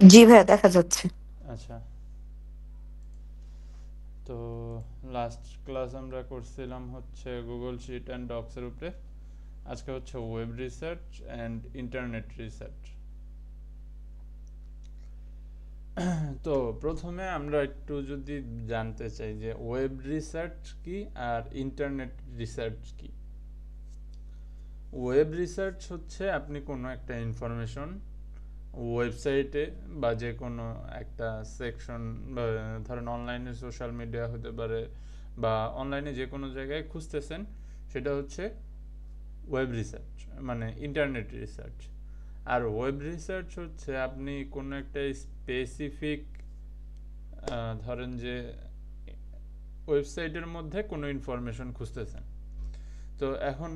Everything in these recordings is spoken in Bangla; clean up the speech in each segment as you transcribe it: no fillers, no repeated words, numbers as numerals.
জি ভাইয়া, দেখা যাচ্ছে। আচ্ছা, তো লাস্ট ক্লাস আমরা করছিলাম হচ্ছে গুগল শিট অ্যান্ড ডক্সের উপরে। আজকে হচ্ছে web research and internet research. তো প্রথমে আমরা একটু যদি জানতে চাই যে ওয়েব রিসার্চ কি আর ইন্টারনেট রিসার্চ কি। ওয়েব রিসার্চ হচ্ছে আপনি কোনো একটা ইনফরমেশন ওয়েবসাইটে বা যে কোনো একটা সেকশন, বা ধরেন অনলাইনে সোশ্যাল মিডিয়া হতে পারে বা অনলাইনে যে কোনো জায়গায় খুঁজতেছেন, সেটা হচ্ছে ওয়েব রিসার্চ, মানে ইন্টারনেট রিসার্চ। আর ওয়েব রিসার্চ হচ্ছে আপনি কোনো একটা স্পেসিফিক, ধরেন যে ওয়েবসাইটের মধ্যে কোনো ইনফরমেশন খুঁজতেছেন। তো এখন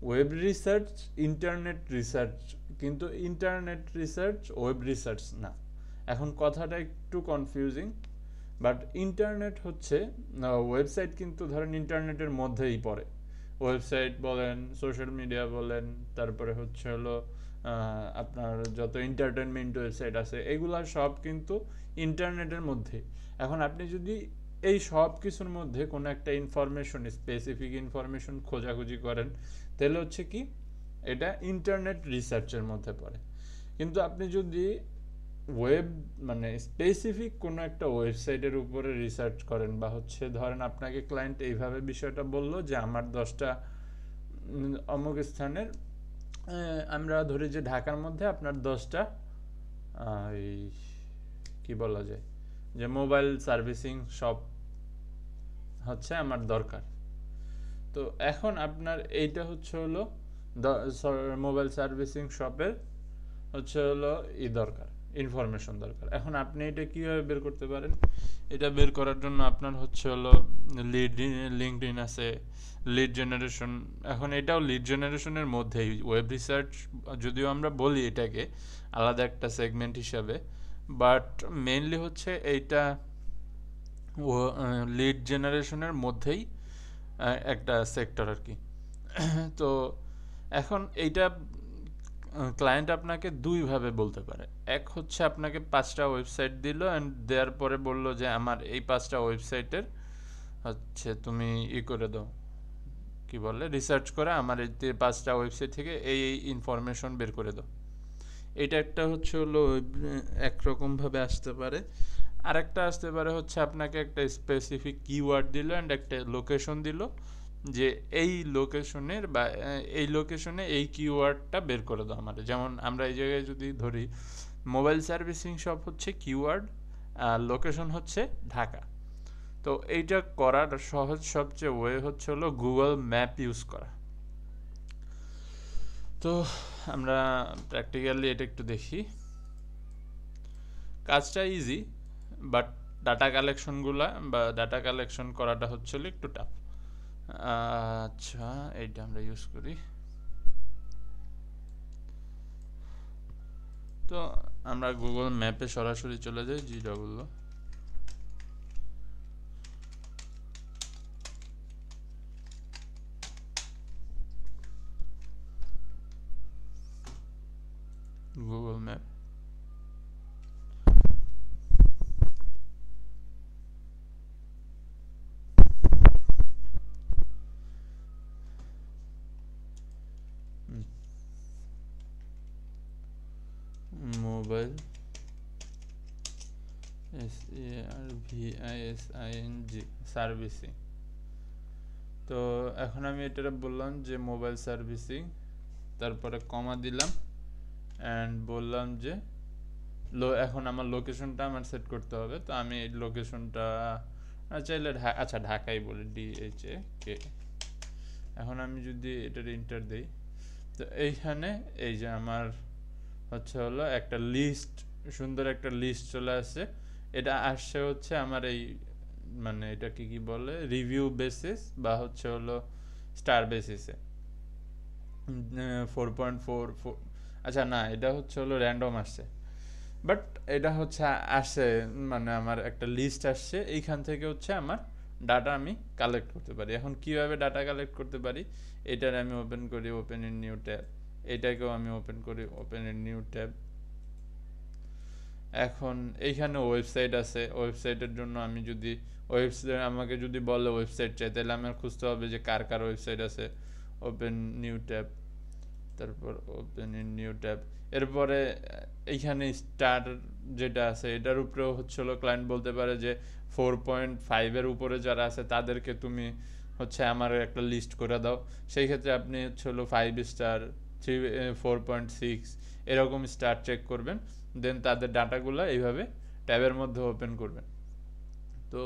ওয়েব রিসার্চ ইন্টারনেট রিসার্চ, কিন্তু ইন্টারনেট রিসার্চ ওয়েব রিসার্চ না। এখন কথাটা একটু কনফিউজিং, বাট ইন্টারনেট হচ্ছে ওয়েবসাইট, কিন্তু ধরেন ইন্টারনেটের মধ্যেই পড়ে। ওয়েবসাইট বলেন, সোশ্যাল মিডিয়া বলেন, তারপরে হচ্ছে হলো আপনার যত এন্টারটেনমেন্ট ওয়েবসাইট আছে, এগুলা সব কিন্তু ইন্টারনেটের মধ্যে। এখন আপনি যদি এই সব কিছুর মধ্যে কোনো একটা ইনফরমেশন, স্পেসিফিক ইনফরমেশন খোঁজাখুঁজি করেন, তাহলে হচ্ছে কি এটা ইন্টারনেট রিসার্চের মধ্যে পড়ে। কিন্তু আপনি যদি ওয়েব, মানে স্পেসিফিক কোনো একটা ওয়েবসাইটের উপরে রিসার্চ করেন, বা হচ্ছে ধরেন আপনাকে ক্লায়েন্ট এইভাবে বিষয়টা বলল যে আমার 10টা অমুক স্থানের, আমরা ধরি যে ঢাকার মধ্যে আপনার 10টা এই কি বলা যায়, যে মোবাইল সার্ভিসিং শপ হচ্ছে আমার দরকার। তো এখন আপনার এইটা হচ্ছে হলো মোবাইল সার্ভিসিং শপের হচ্ছে হলো দরকার, ইনফরমেশন দরকার। এখন আপনি এটা কিভাবে বের করতে পারেন? এটা বের করার জন্য আপনার হচ্ছে হলো লিড, লিঙ্কডইন আছে, লিড জেনারেশন। এখন এটাও লিড জেনারেশনের মধ্যেই ওয়েব রিসার্চ, যদিও আমরা বলি এটাকে আলাদা একটা সেগমেন্ট হিসাবে, বাট মেইনলি হচ্ছে এইটা ও লিড জেনারেশনের মধ্যেই একটা সেক্টর আর কি। তো এখন এইটা ক্লায়েন্ট আপনাকে দুইভাবে বলতে পারে। এক হচ্ছে আপনাকে 5টা ওয়েবসাইট দিল অ্যান্ড দেওয়ার পরে বলল যে আমার এই 5টা ওয়েবসাইটের হচ্ছে তুমি করে দাও, কি বলে, রিসার্চ করে আমার এই 5টা ওয়েবসাইট থেকে এই এই ইনফরমেশন বের করে দাও। এটা একটা হচ্ছে হলো একরকমভাবে আসতে পারে। আরেকটা আসতে পারে হচ্ছে আপনাকে একটা স্পেসিফিক কিওয়ার্ড দিল অ্যান্ড একটা লোকেশন দিল, যে এই লোকেশনের বা এই লোকেশনে এই কিওয়ার্ডটা বের করে দাও আমাদের। যেমন আমরা এই জায়গায় যদি ধরি মোবাইল সার্ভিসিং শপ হচ্ছে কিওয়ার্ড, আর লোকেশন হচ্ছে ঢাকা। তো এইটা করার সহজ সবচেয়ে ওয়ে হচ্ছে হলো গুগল ম্যাপ ইউজ করা। তো আমরা প্র্যাকটিক্যালি এটা একটু দেখি। কাজটা ইজি, বাট ডাটা কালেকশনগুলা বা ডাটা কালেকশন করাটা হচ্ছে একটু টাফ। আচ্ছা, এইটা আমরা ইউজ করি। তো আমরা গুগল ম্যাপে সরাসরি চলে যাই, GW। Google map, mobile, SARVISING, servicing. তো এখন আমি এটা বললাম যে মোবাইল সার্ভিসিং, তারপরে কমা দিলাম অ্যান্ড বললাম যে এখন আমার লোকেশনটা আমার সেট করতে হবে। তো আমি এই লোকেশনটা চাইলে আচ্ছা ঢাকাই বলি, DHAK। এখন আমি যদি এটার ইন্টার দিই, তো এইখানে এই যে আমার হচ্ছে হলো একটা লিস্ট, সুন্দর একটা লিস্ট চলে আসছে। এটা আসছে হচ্ছে আমার এই, মানে এটাকে কি বলে, রিভিউ বেসিস বা হচ্ছে হলো স্টার বেসিসে। 4.4, আচ্ছা না, এটা হচ্ছে হলো র্যান্ডম আসছে, বাট এটা হচ্ছে আসছে, মানে আমার একটা লিস্ট আসছে, এইখান থেকে হচ্ছে আমার ডাটা আমি কালেক্ট করতে পারি। এখন কিভাবে ডাটা কালেক্ট করতে পারি, এটার আমি ওপেন করি, ওপেন ইন নিউ ট্যাব। এটাকেও আমি ওপেন করি, ওপেন ইন নিউ ট্যাব। এখন এইখানে ওয়েবসাইট আছে, ওয়েবসাইটের জন্য আমি যদি ওয়েবসাইট আমাকে যদি বলে ওয়েবসাইট চাই, তাহলে আমার খুঁজতে হবে যে কার কার ওয়েবসাইট আছে। ওপেন নিউ ট্যাব, তারপর ওপেন ইন নিউ ট্যাব। এরপরে এইখানে স্টার যেটা আছে এটার উপরেও হচ্ছে হলো ক্লায়েন্ট বলতে পারে যে 4.5 উপরে যারা আছে তাদেরকে তুমি হচ্ছে আমার একটা লিস্ট করে দাও। সেই ক্ষেত্রে আপনি হচ্ছে হলো 5 স্টার, 4.6 এরকম স্টার চেক করবেন, দেন তাদের ডাটাগুলো এইভাবে ট্যাবের মধ্যে ওপেন করবেন। তো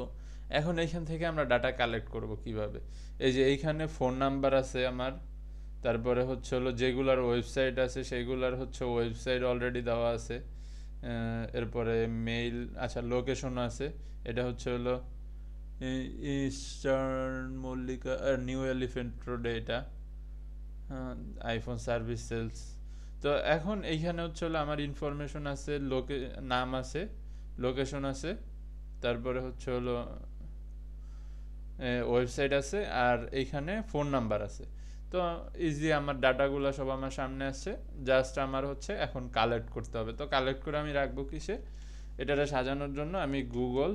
এখন এইখান থেকে আমরা ডাটা কালেক্ট করব কিভাবে? এই যে এইখানে ফোন নাম্বার আছে আমার, তারপরে হচ্ছে হলো যেগুলার ওয়েবসাইট আছে সেগুলার হচ্ছে ওয়েবসাইট অলরেডি দেওয়া আছে। এরপরে মেইল, আচ্ছা লোকেশন আছে, এটা হচ্ছে হলো ইস্টার্ন মল্লিকা নিউ এলিফেন্ট রোডে, এটা আইফোন সার্ভিস সেলস। তো এখন এইখানে হচ্ছে হলো আমার ইনফরমেশন আছে, নাম আছে, লোকেশন আছে, তারপরে হচ্ছে হলো ওয়েবসাইট আছে, আর এইখানে ফোন নাম্বার আছে। তো ইজি আমার ডাটাগুলো সব আমার সামনে আছে, জাস্ট আমার হচ্ছে এখন কালেক্ট করতে হবে। তো কালেক্ট করে আমি রাখবো কিসে? এটারে সাজানোর জন্য আমি গুগল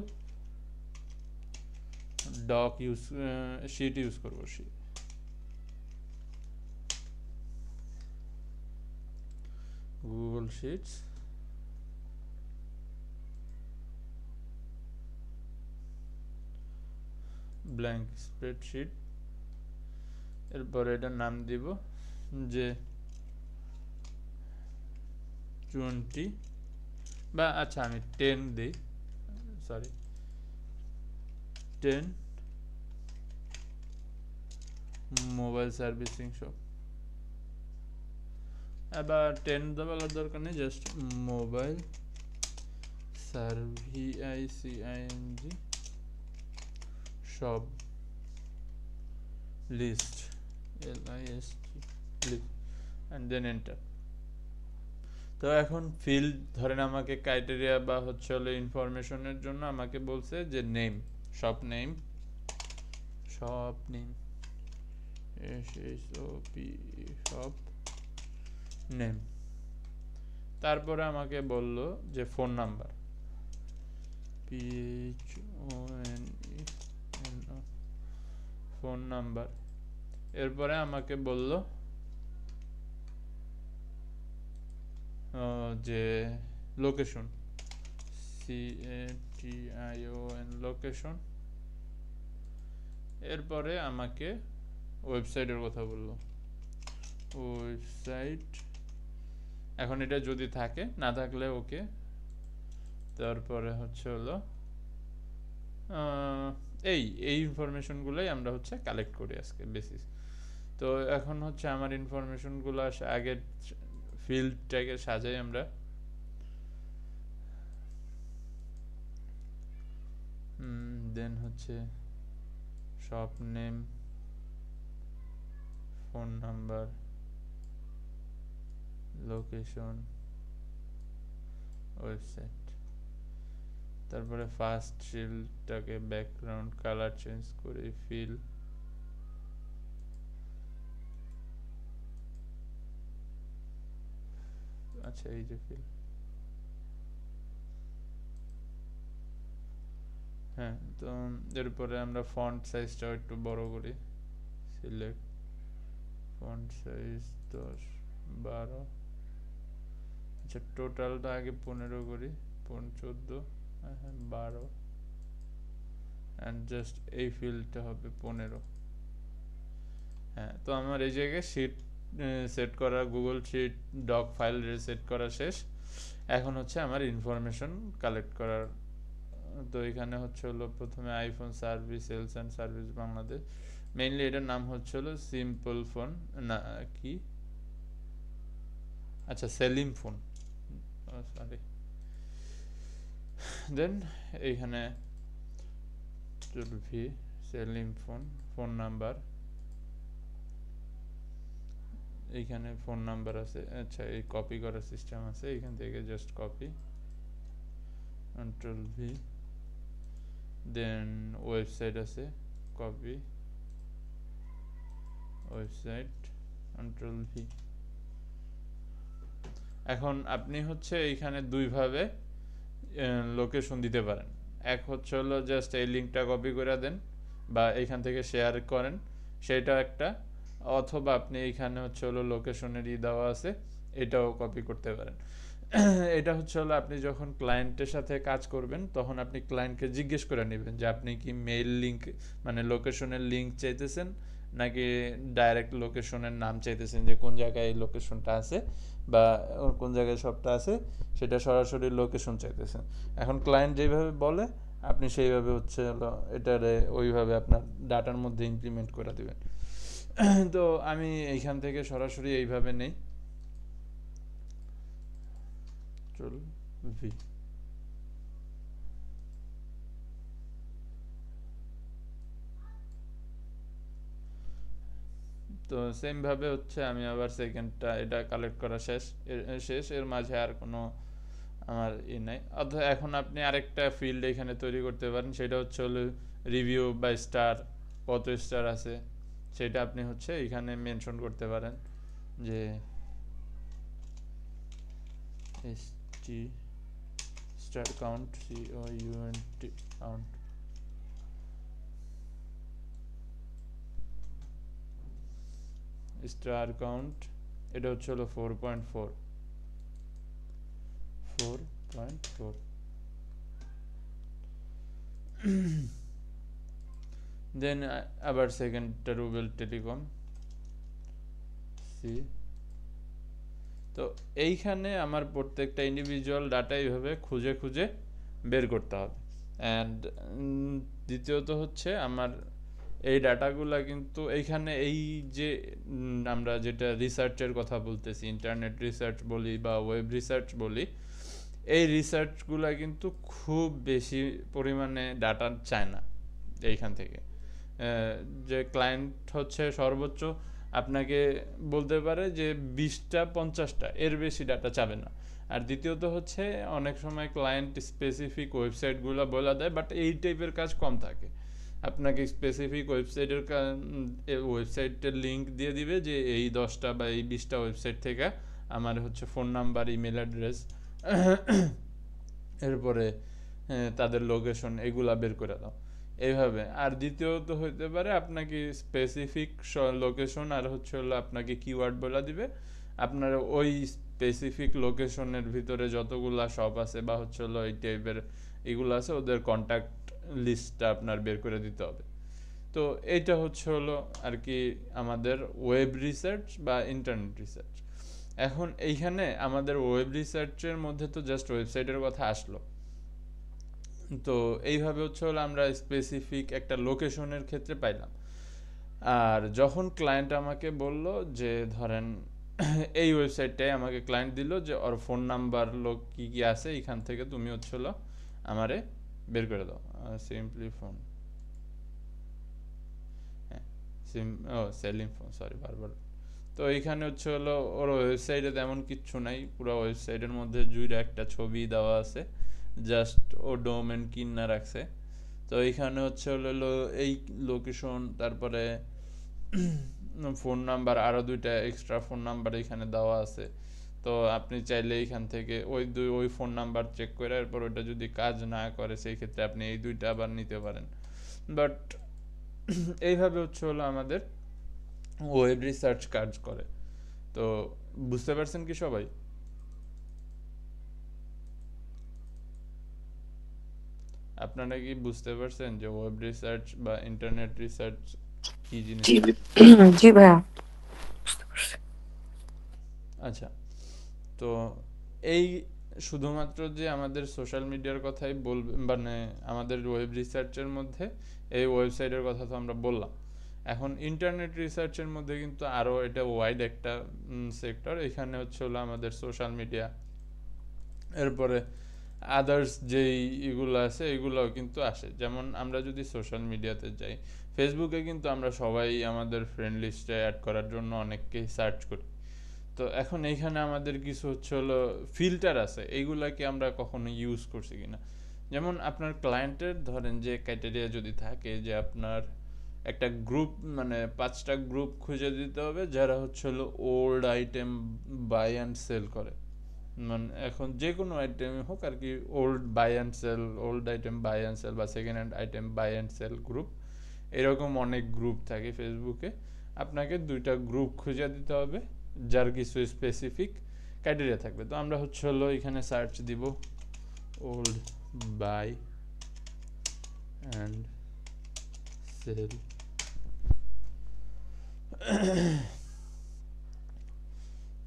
ডক শিট ইউজ করবো। Google shits, blank spreadsheet. এরপরে এটার নাম দিব যে 20, বা আচ্ছা আমি 10 দিই, সরি 10 মোবাইল সার্ভিসিং শপ। আবার 10 বলার দরকার নেই, just mobile servicing shop list, LIST list, and then enter. তো এখন ফিল্ড ধরেন আমাকে ক্রাইটেরিয়া বা হচ্ছে হলো ইনফরমেশনের জন্য আমাকে বলছে যে name, shop name, shop name SHOP shop name. তারপরে আমাকে বলল যে phone number, PHONE phone number. এরপরে আমাকে বলল যে লোকেশন, CATION লোকেশন। এরপরে আমাকে ওয়েবসাইটের কথা বললো, ওয়েবসাইট। এখন এটা যদি থাকে, না থাকলে ওকে। তারপরে হচ্ছে হলো এই ইনফরমেশনগুলোই আমরা হচ্ছে কালেক্ট করি আজকে বেসিস। তো এখন হচ্ছে আমার ইনফরমেশনগুলো আগে ফিল্ডটাকে সাজাই আমরা। দেন হচ্ছে shop name, phone number, location, website. তারপরে ফার্স্ট শিল্ডটাকে ব্যাকগ্রাউন্ড কালার চেঞ্জ করে ফিল, আচ্ছা এই যে ফিল, হ্যাঁ। তো এরপরে আমরা ফন্ট সাইজটা একটু বড় করি, সিলেক্ট ফন্ট সাইজ 10, 12, আচ্ছা টোটালটা আগে 15 করি, 14, হ্যাঁ 12, অ্যান্ড জাস্ট এই ফিল্ডটা হবে 15। হ্যাঁ, তো আমার এই জায়গায় শিট সেট করা, Google sheet doc file set করা শেষ। এখন হচ্ছে আমার ইনফরমেশন কালেক্ট করার। তো এখানে হচ্ছে হলো প্রথমে iPhone service sales and service Bangladesh, mainly এটার নাম হচ্ছে হলো সিম্পল ফোন, না কি, আচ্ছা সেলিম ফোন, সরি। দেন এইখানে সেলিম ফোন, ফোন নাম্বার, এইখানে ফোন নাম্বার আছে। আচ্ছা এই কপি করার সিস্টেম আছে, এইখান থেকে just copy, control V. Then website আছে, কপি ওয়েবসাইট, কন্ট্রোল ভি। এখন আপনি হচ্ছে এইখানে দুইভাবে লোকেশন দিতে পারেন। এক হচ্ছে হলো জাস্ট এই লিঙ্কটা কপি করে দেন বা এইখান থেকে শেয়ার করেন, সেটা একটা, অথবা আপনি এইখানে হচ্ছে হলো লোকেশনের দেওয়া আছে, এটাও কপি করতে পারেন। এটা হচ্ছে হলো আপনি যখন ক্লায়েন্টের সাথে কাজ করবেন তখন আপনি ক্লায়েন্টকে জিজ্ঞেস করে নেবেন যে আপনি কি মেইল লিঙ্ক মানে লোকেশনের লিঙ্ক চাইতেছেন নাকি ডাইরেক্ট লোকেশনের নাম চাইতেছেন, যে কোন জায়গায় এই লোকেশনটা আছে বা কোন জায়গায় শপটা আছে সেটা সরাসরি লোকেশন চাইতেছেন। এখন ক্লায়েন্ট যেভাবে বলে আপনি সেইভাবে হচ্ছে হলো এটারে ওইভাবে আপনার ডাটার মধ্যে ইমপ্লিমেন্ট করে দিবেন। তো আমি এইখান থেকে সরাসরি এইভাবে নেই, চল ভি। তো সেম ভাবে হচ্ছে আমি আবার সেকেন্ডটা এটা কালেক্ট করা শেষ, এর মাঝে আর কোনো আমার নাই। অথবা এখন আপনি আরেকটা ফিল্ড এখানে তৈরি করতে পারেন, সেটা হচ্ছে হলো রিভিউ বা স্টার, কত স্টার আছে সেটা আপনি হচ্ছে এখানে মেনশন করতে পারেন যে ST star count, COUNT count, star count এটা হচ্ছে হলো 4.4। দেন আবার সেকেন্ডটা রুবেল টেলিকম সি। তো এইখানে আমার প্রত্যেকটা ইন্ডিভিজুয়াল ডাটা এইভাবে খুঁজে খুঁজে বের করতে হবে। অ্যান্ড দ্বিতীয়ত হচ্ছে আমার এই ডাটাগুলা কিন্তু এইখানে এই যে আমরা যেটা রিসার্চের কথা বলতেছি, ইন্টারনেট রিসার্চ বলি বা ওয়েব রিসার্চ বলি, এই রিসার্চগুলা কিন্তু খুব বেশি পরিমাণে ডাটা চায় না এইখান থেকে। যে ক্লায়েন্ট হচ্ছে সর্বোচ্চ আপনাকে বলতে পারে যে 20টা 50টা, এর বেশি ডাটা চাবে না। আর দ্বিতীয়ত হচ্ছে অনেক সময় ক্লায়েন্ট স্পেসিফিক ওয়েবসাইটগুলো বলে দেয়, বাট এই টাইপের কাজ কম থাকে। আপনাকে স্পেসিফিক ওয়েবসাইটের লিঙ্ক দিয়ে দিবে যে এই 10টা বা এই 20টা ওয়েবসাইট থেকে আমার হচ্ছে ফোন নাম্বার, ইমেল অ্যাড্রেস, এরপরে তাদের লোকেশন এগুলা বের করে দাও এইভাবে। আর দ্বিতীয়ত হইতে পারে আপনাকে স্পেসিফিক লোকেশন আর হচ্ছে হলো আপনাকে কিওয়ার্ড বলে দিবে, আপনার ওই স্পেসিফিক লোকেশনের ভিতরে যতগুলা শপ আছে বা হচ্ছে হলো এই টাইপের এগুলো আছে ওদের কন্ট্যাক্ট লিস্টটা আপনার বের করে দিতে হবে। তো এইটা হচ্ছে হলো আর কি আমাদের ওয়েব রিসার্চ বা ইন্টারনেট রিসার্চ। এখন এইখানে আমাদের ওয়েব রিসার্চের মধ্যে তো জাস্ট ওয়েবসাইটের কথা আসলো। তো এইভাবে হচ্ছে হলো আমরা স্পেসিফিক একটা লোকেশনের ক্ষেত্রে পাইলাম। আর যখন ক্লায়েন্ট আমাকে বলল যে ধরেন এই ওয়েবসাইটটাই আমাকে ক্লায়েন্ট দিল যে ওর ফোন নাম্বার লোক কী কী আছে এখান থেকে তুমি হচ্ছে হলো আমারে বের করে দাও, সিম্পলি ফোন, হ্যাঁ সেলিং ফোন, সরি বারবার। তো এইখানে হচ্ছে হলো ওর ওয়েবসাইটে তেমন কিচ্ছু নাই, পুরো ওয়েবসাইটের মধ্যে জুড়ে একটা ছবি দেওয়া আছে, জাস্ট ও ডোমেন কিনা রাখছে। তো এইখানে হচ্ছে হলো এই লোকেশন, তারপরে ফোন নাম্বার, আরও 2টা এক্সট্রা ফোন নাম্বার এখানে দেওয়া আছে। তো আপনি চাইলে এইখান থেকে ওই ফোন নাম্বার চেক করে এরপর ওইটা যদি কাজ না করে সেই ক্ষেত্রে আপনি এই 2টা আবার নিতে পারেন। বাট এইভাবে হচ্ছে হলো আমাদের ওয়েব রিসার্চ কাজ করে। তো বুঝতে পারছেন কি সবাই? আপনারা কি বুঝতে পারছেন যে ওয়েব রিসার্চ বা ইন্টারনেট রিসার্চ কি জিনিস? জি ভাইয়া বুঝতে পারছি। আচ্ছা, তো এই শুধুমাত্র যে আমাদের সোশ্যাল মিডিয়ার কথাই বলবে মানে আমাদের ওয়েব রিসার্চের মধ্যে এই ওয়েবসাইটের কথা তো আমরা বললাম। এখন ইন্টারনেট রিসার্চের মধ্যে কিন্তু আরও এটা ওয়াইড একটা সেক্টর। এখানে হচ্ছে হলো আমাদের সোশ্যাল মিডিয়া, এরপরে আদার্স যেই এগুলো আছে এগুলোও কিন্তু আসে। যেমন আমরা যদি সোশ্যাল মিডিয়াতে যাই, ফেসবুকে কিন্তু আমরা সবাই আমাদের ফ্রেন্ড লিস্টে অ্যাড করার জন্য অনেককেই সার্চ করি। তো এখন এইখানে আমাদের কিছু হচ্ছে হলো ফিল্টার আছে, এইগুলাকে আমরা কখনো ইউজ করছি কিনা। যেমন আপনার ক্লায়েন্টের ধরেন যে ক্রাইটেরিয়া যদি থাকে যে আপনার একটা গ্রুপ মানে 5টা গ্রুপ খুঁজে দিতে হবে যারা হচ্ছে হলো old item buy and sell করে। মানে এখন যে কোনো আইটেম হোক আর কি, old buy and sell, old item buy and sell বা second hand item buy and sell group, এরকম অনেক গ্রুপ থাকে ফেসবুকে। আপনাকে 2টা গ্রুপ খুঁজে দিতে হবে যার কিছু স্পেসিফিক ক্রাইটেরিয়া থাকবে। তো আমরা হলো এখানে সার্চ দিব ওল্ড বাই অ্যান্ড সেল।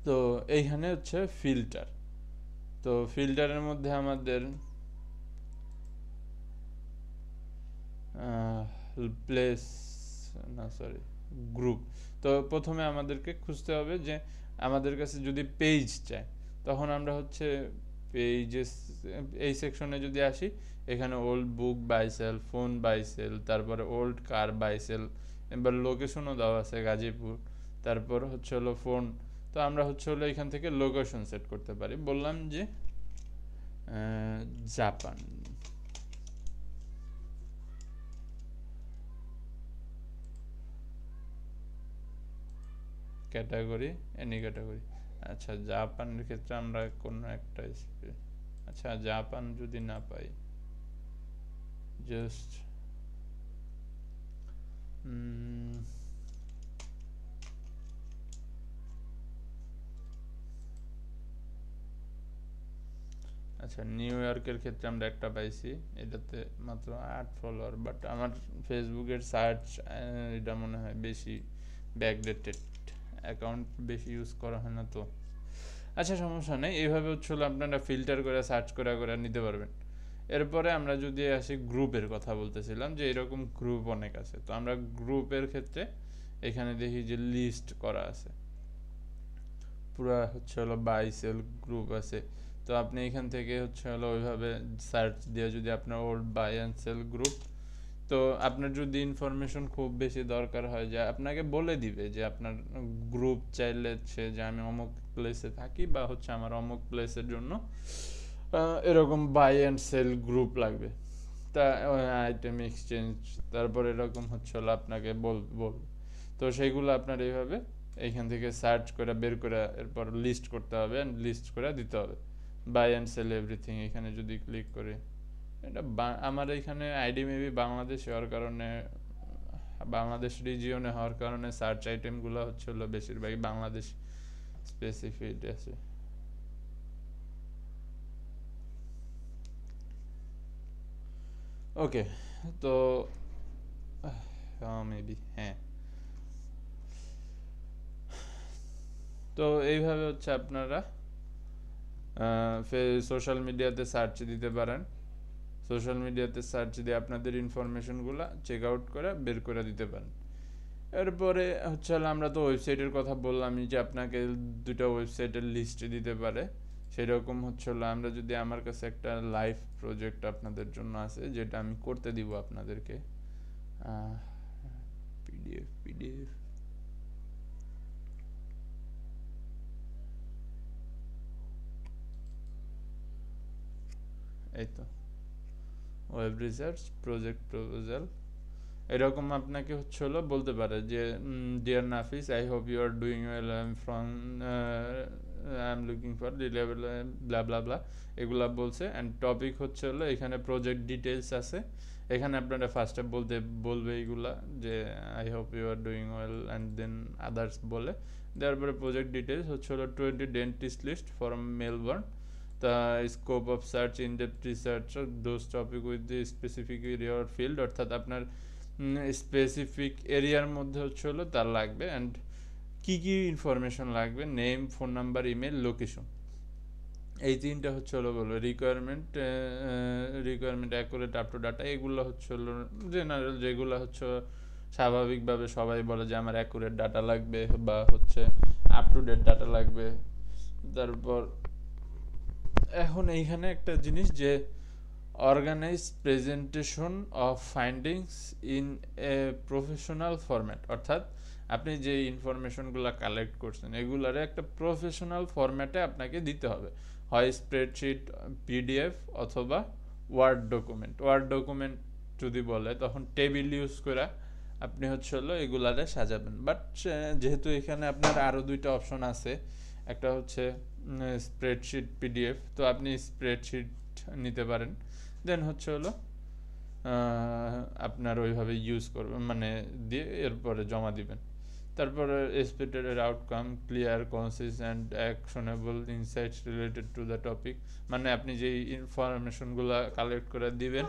তো এইখানে হচ্ছে ফিল্টার। তো ফিল্টারের মধ্যে আমাদের প্লেস না সরি গ্রুপ। তো প্রথমে আমাদেরকে খুঁজতে হবে যে আমাদের কাছে যদি পেজ চায়, তখন আমরা হচ্ছে পেজেস এই সেকশনে যদি আসি, এখানে old book buy sell, phone buy sell, তারপরে ওল্ড কার বাই সেল, এবার লোকেশনও দেওয়া আছে গাজীপুর, তারপর হলো ফোন। তো আমরা হলো এখান থেকে লোকেশন সেট করতে পারি, বললাম যে জাপান। Category any category. আচ্ছা জাপানের ক্ষেত্রে আমরা কোনো একটা আচ্ছা জাপান যদি না পাই, জাস্ট আচ্ছা নিউ ইয়র্কের ক্ষেত্রে আমরা একটা পাইছি, এটাতে মাত্র 8 ফলোয়ার, বাট আমার ফেসবুকের সার্চ এটা মনে হয় বেশি ব্যাকডেটেড, অ্যাকাউন্ট বেশি ইউজ করা হয় না তো। আচ্ছা সমস্যা নেই, এইভাবে আপনারা ফিল্টার করে সার্চ করে নিতে পারবেন। এরপরে আমরা যদি আসি গ্রুপের কথা বলতেছিলাম, যে এরকম গ্রুপ অনেক আছে। তো আমরা গ্রুপের ক্ষেত্রে এখানে দেখি যে লিস্ট করা আছে, পুরা বাই সেল গ্রুপ আছে। তো আপনি এখান থেকে ওইভাবে সার্চ দিয়ে যদি আপনার old buy and sell group, তো আপনার যদি ইনফরমেশন খুব বেশি দরকার হয়, যে আপনাকে বলে দিবে যে আপনার গ্রুপ চাইলে যে আমি অমুক প্লেসে থাকি বা আমার অমুক প্লেসের জন্য এরকম বাই অ্যান্ড সেল গ্রুপ লাগবে, তা আইটেম এক্সচেঞ্জ, তারপর এরকম আপনাকে বল। তো সেইগুলো আপনার এইভাবে এইখান থেকে সার্চ করে বের করে এরপর লিস্ট করতে হবে, অ্যান্ড লিস্ট করে দিতে হবে বাই অ্যান্ড সেল এভরিথিং। এখানে যদি ক্লিক করি, এটা আমার এখানে আইডি মেবি বাংলাদেশ হওয়ার কারণে, বাংলাদেশ রিজিয়নে হওয়ার কারণে সার্চ আইটেমগুলো বেশিরভাগই বাংলাদেশ স্পেসিফিক আছে। ওকে, তো মেবি হ্যাঁ, তো এইভাবে আপনারা সোশ্যাল মিডিয়াতে সার্চ দিতে পারেন। সোশ্যাল মিডিয়াতে সার্চ দিয়ে আপনাদের ইনফরমেশনগুলো চেক আউট করে বের করে দিতে পারেন। এরপরে আমরা তো ওয়েবসাইটের কথা বললামই, যে আপনাকে 2টা ওয়েবসাইটের লিস্ট দিতে পারে। সেরকম আমরা যদি, আমার কাছে একটা লাইভ প্রজেক্ট আপনাদের জন্য আছে, যেটা আমি করতে দিব আপনাদেরকে। পিডিএফ এই তো ওয়েব রিসার্চ প্রজেক্ট প্রপোজাল। এরকম আপনাকে বলতে পারে যে dear Nafis, I hope you are doing well, I am looking for reliable blah blah blah, এগুলা বলছে। অ্যান্ড টপিক এখানে প্রজেক্ট ডিটেলস আছে। এখানে আপনারা ফার্স্টে বলবে এইগুলা, যে I hope you are doing well and then others বলে। তারপরে project details 20 dentist list from Melbourne, the scope of search, in-depth research, those topic with the specific area or field, অর্থাৎ আপনার স্পেসিফিক এরিয়ার মধ্যে তার লাগবে। অ্যান্ড কি কি ইনফরমেশন লাগবে, name, phone number, email, location, এই 3টা বলবো। Requirement accurate up to data, এগুলো জেনারেল, যেগুলো স্বাভাবিকভাবে সবাই বলে যে আমার অ্যাকুরেট ডাটা লাগবে বা আপ টু ডেট ডাটা লাগবে। তারপর এখন এইখানে একটা জিনিস, যে organize presentation of findings in a professional format, অর্থাৎ আপনি যে ইনফরমেশনগুলো কালেক্ট করছেন এগুলারে একটা প্রফেশনাল ফরম্যাটে আপনাকে দিতে হবে, হয় স্প্রেডশিট, পিডিএফ অথবা ওয়ার্ড ডকুমেন্ট। ওয়ার্ড ডকুমেন্ট যদি বলে তখন টেবিল ইউজ করে আপনি এগুলারে সাজাবেন। বাট যেহেতু এখানে আপনার আরও 2টা অপশন আছে, একটা স্প্রেডশিট পিডিএফ, তো আপনি স্প্রেডশিট নিতে পারেন। দেন হচ্ছে হলো আপনার ওইভাবে ইউজ করবেন, মানে দিয়ে এরপরে জমা দিবেন। তারপরে expected outcome clear concise and actionable insights related to the topic, মানে আপনি যেই ইনফরমেশনগুলো কালেক্ট করে দিবেন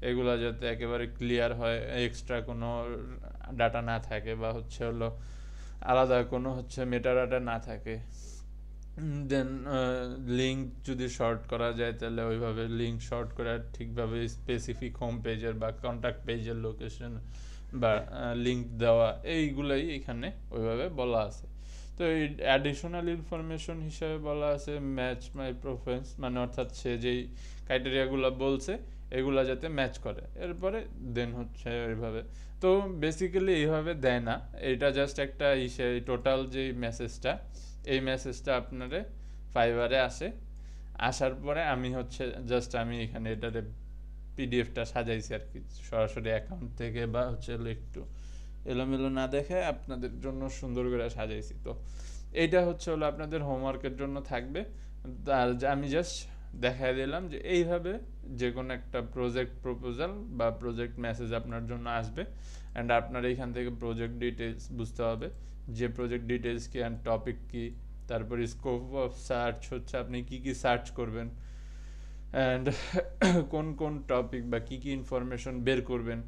এগুলো যাতে একেবারে ক্লিয়ার হয়, এক্সট্রা কোনো ডাটা না থাকে বা হচ্ছে হলো আলাদা কোনো হচ্ছে মেটা ডাটা না থাকে। দেন লিঙ্ক যদি শর্ট করা যায় তাহলে ওইভাবে লিঙ্ক শর্ট করে ঠিকভাবে স্পেসিফিক হোম পেজের বা কন্ট্যাক্ট পেজের লোকেশন বা লিঙ্ক দেওয়া, এইগুলাই এখানে ওইভাবে বলা আছে। তো এই অ্যাডিশনাল ইনফরমেশন হিসাবে বলা আছে ম্যাচ মাই প্রোফাইলস, মানে অর্থাৎ সে যেই ক্রাইটেরিয়াগুলো বলছে এগুলা যাতে ম্যাচ করে, এরপরে দেন হচ্ছে ওইভাবে। তো বেসিক্যালি এইভাবে দেয় না, এটা জাস্ট একটা টোটাল যে মেসেজটা, এই মেসেজটা আপনারে ফাইবারে আসে, আসার পরে আমি হচ্ছে জাস্ট আমি এখানে এটারে পিডিএফটা সাজাইছি আর কি, সরাসরি অ্যাকাউন্ট থেকে বা হচ্ছে একটু এলোমেলো না দেখে আপনাদের জন্য সুন্দর করে সাজাইছি। তো এইটা হচ্ছে হলো আপনাদের হোমওয়ার্কের জন্য থাকবে। আর আমি জাস্ট দেখাই দিলাম যে এইভাবে যে কোনো একটা প্রজেক্ট প্রপোজাল বা প্রজেক্ট মেসেজ আপনার জন্য আসবে, অ্যান্ড আপনার এইখান থেকে প্রজেক্ট ডিটেলস বুঝতে হবে, যে প্রজেক্ট ডিটেলস কি অ্যান্ড টপিক কি, তারপরে স্কোপ অফ সার্চ হচ্ছে আপনি কি কি সার্চ করবেন, অ্যান্ড কোন কোন টপিক বা কি কি ইনফরমেশন বের করবেন,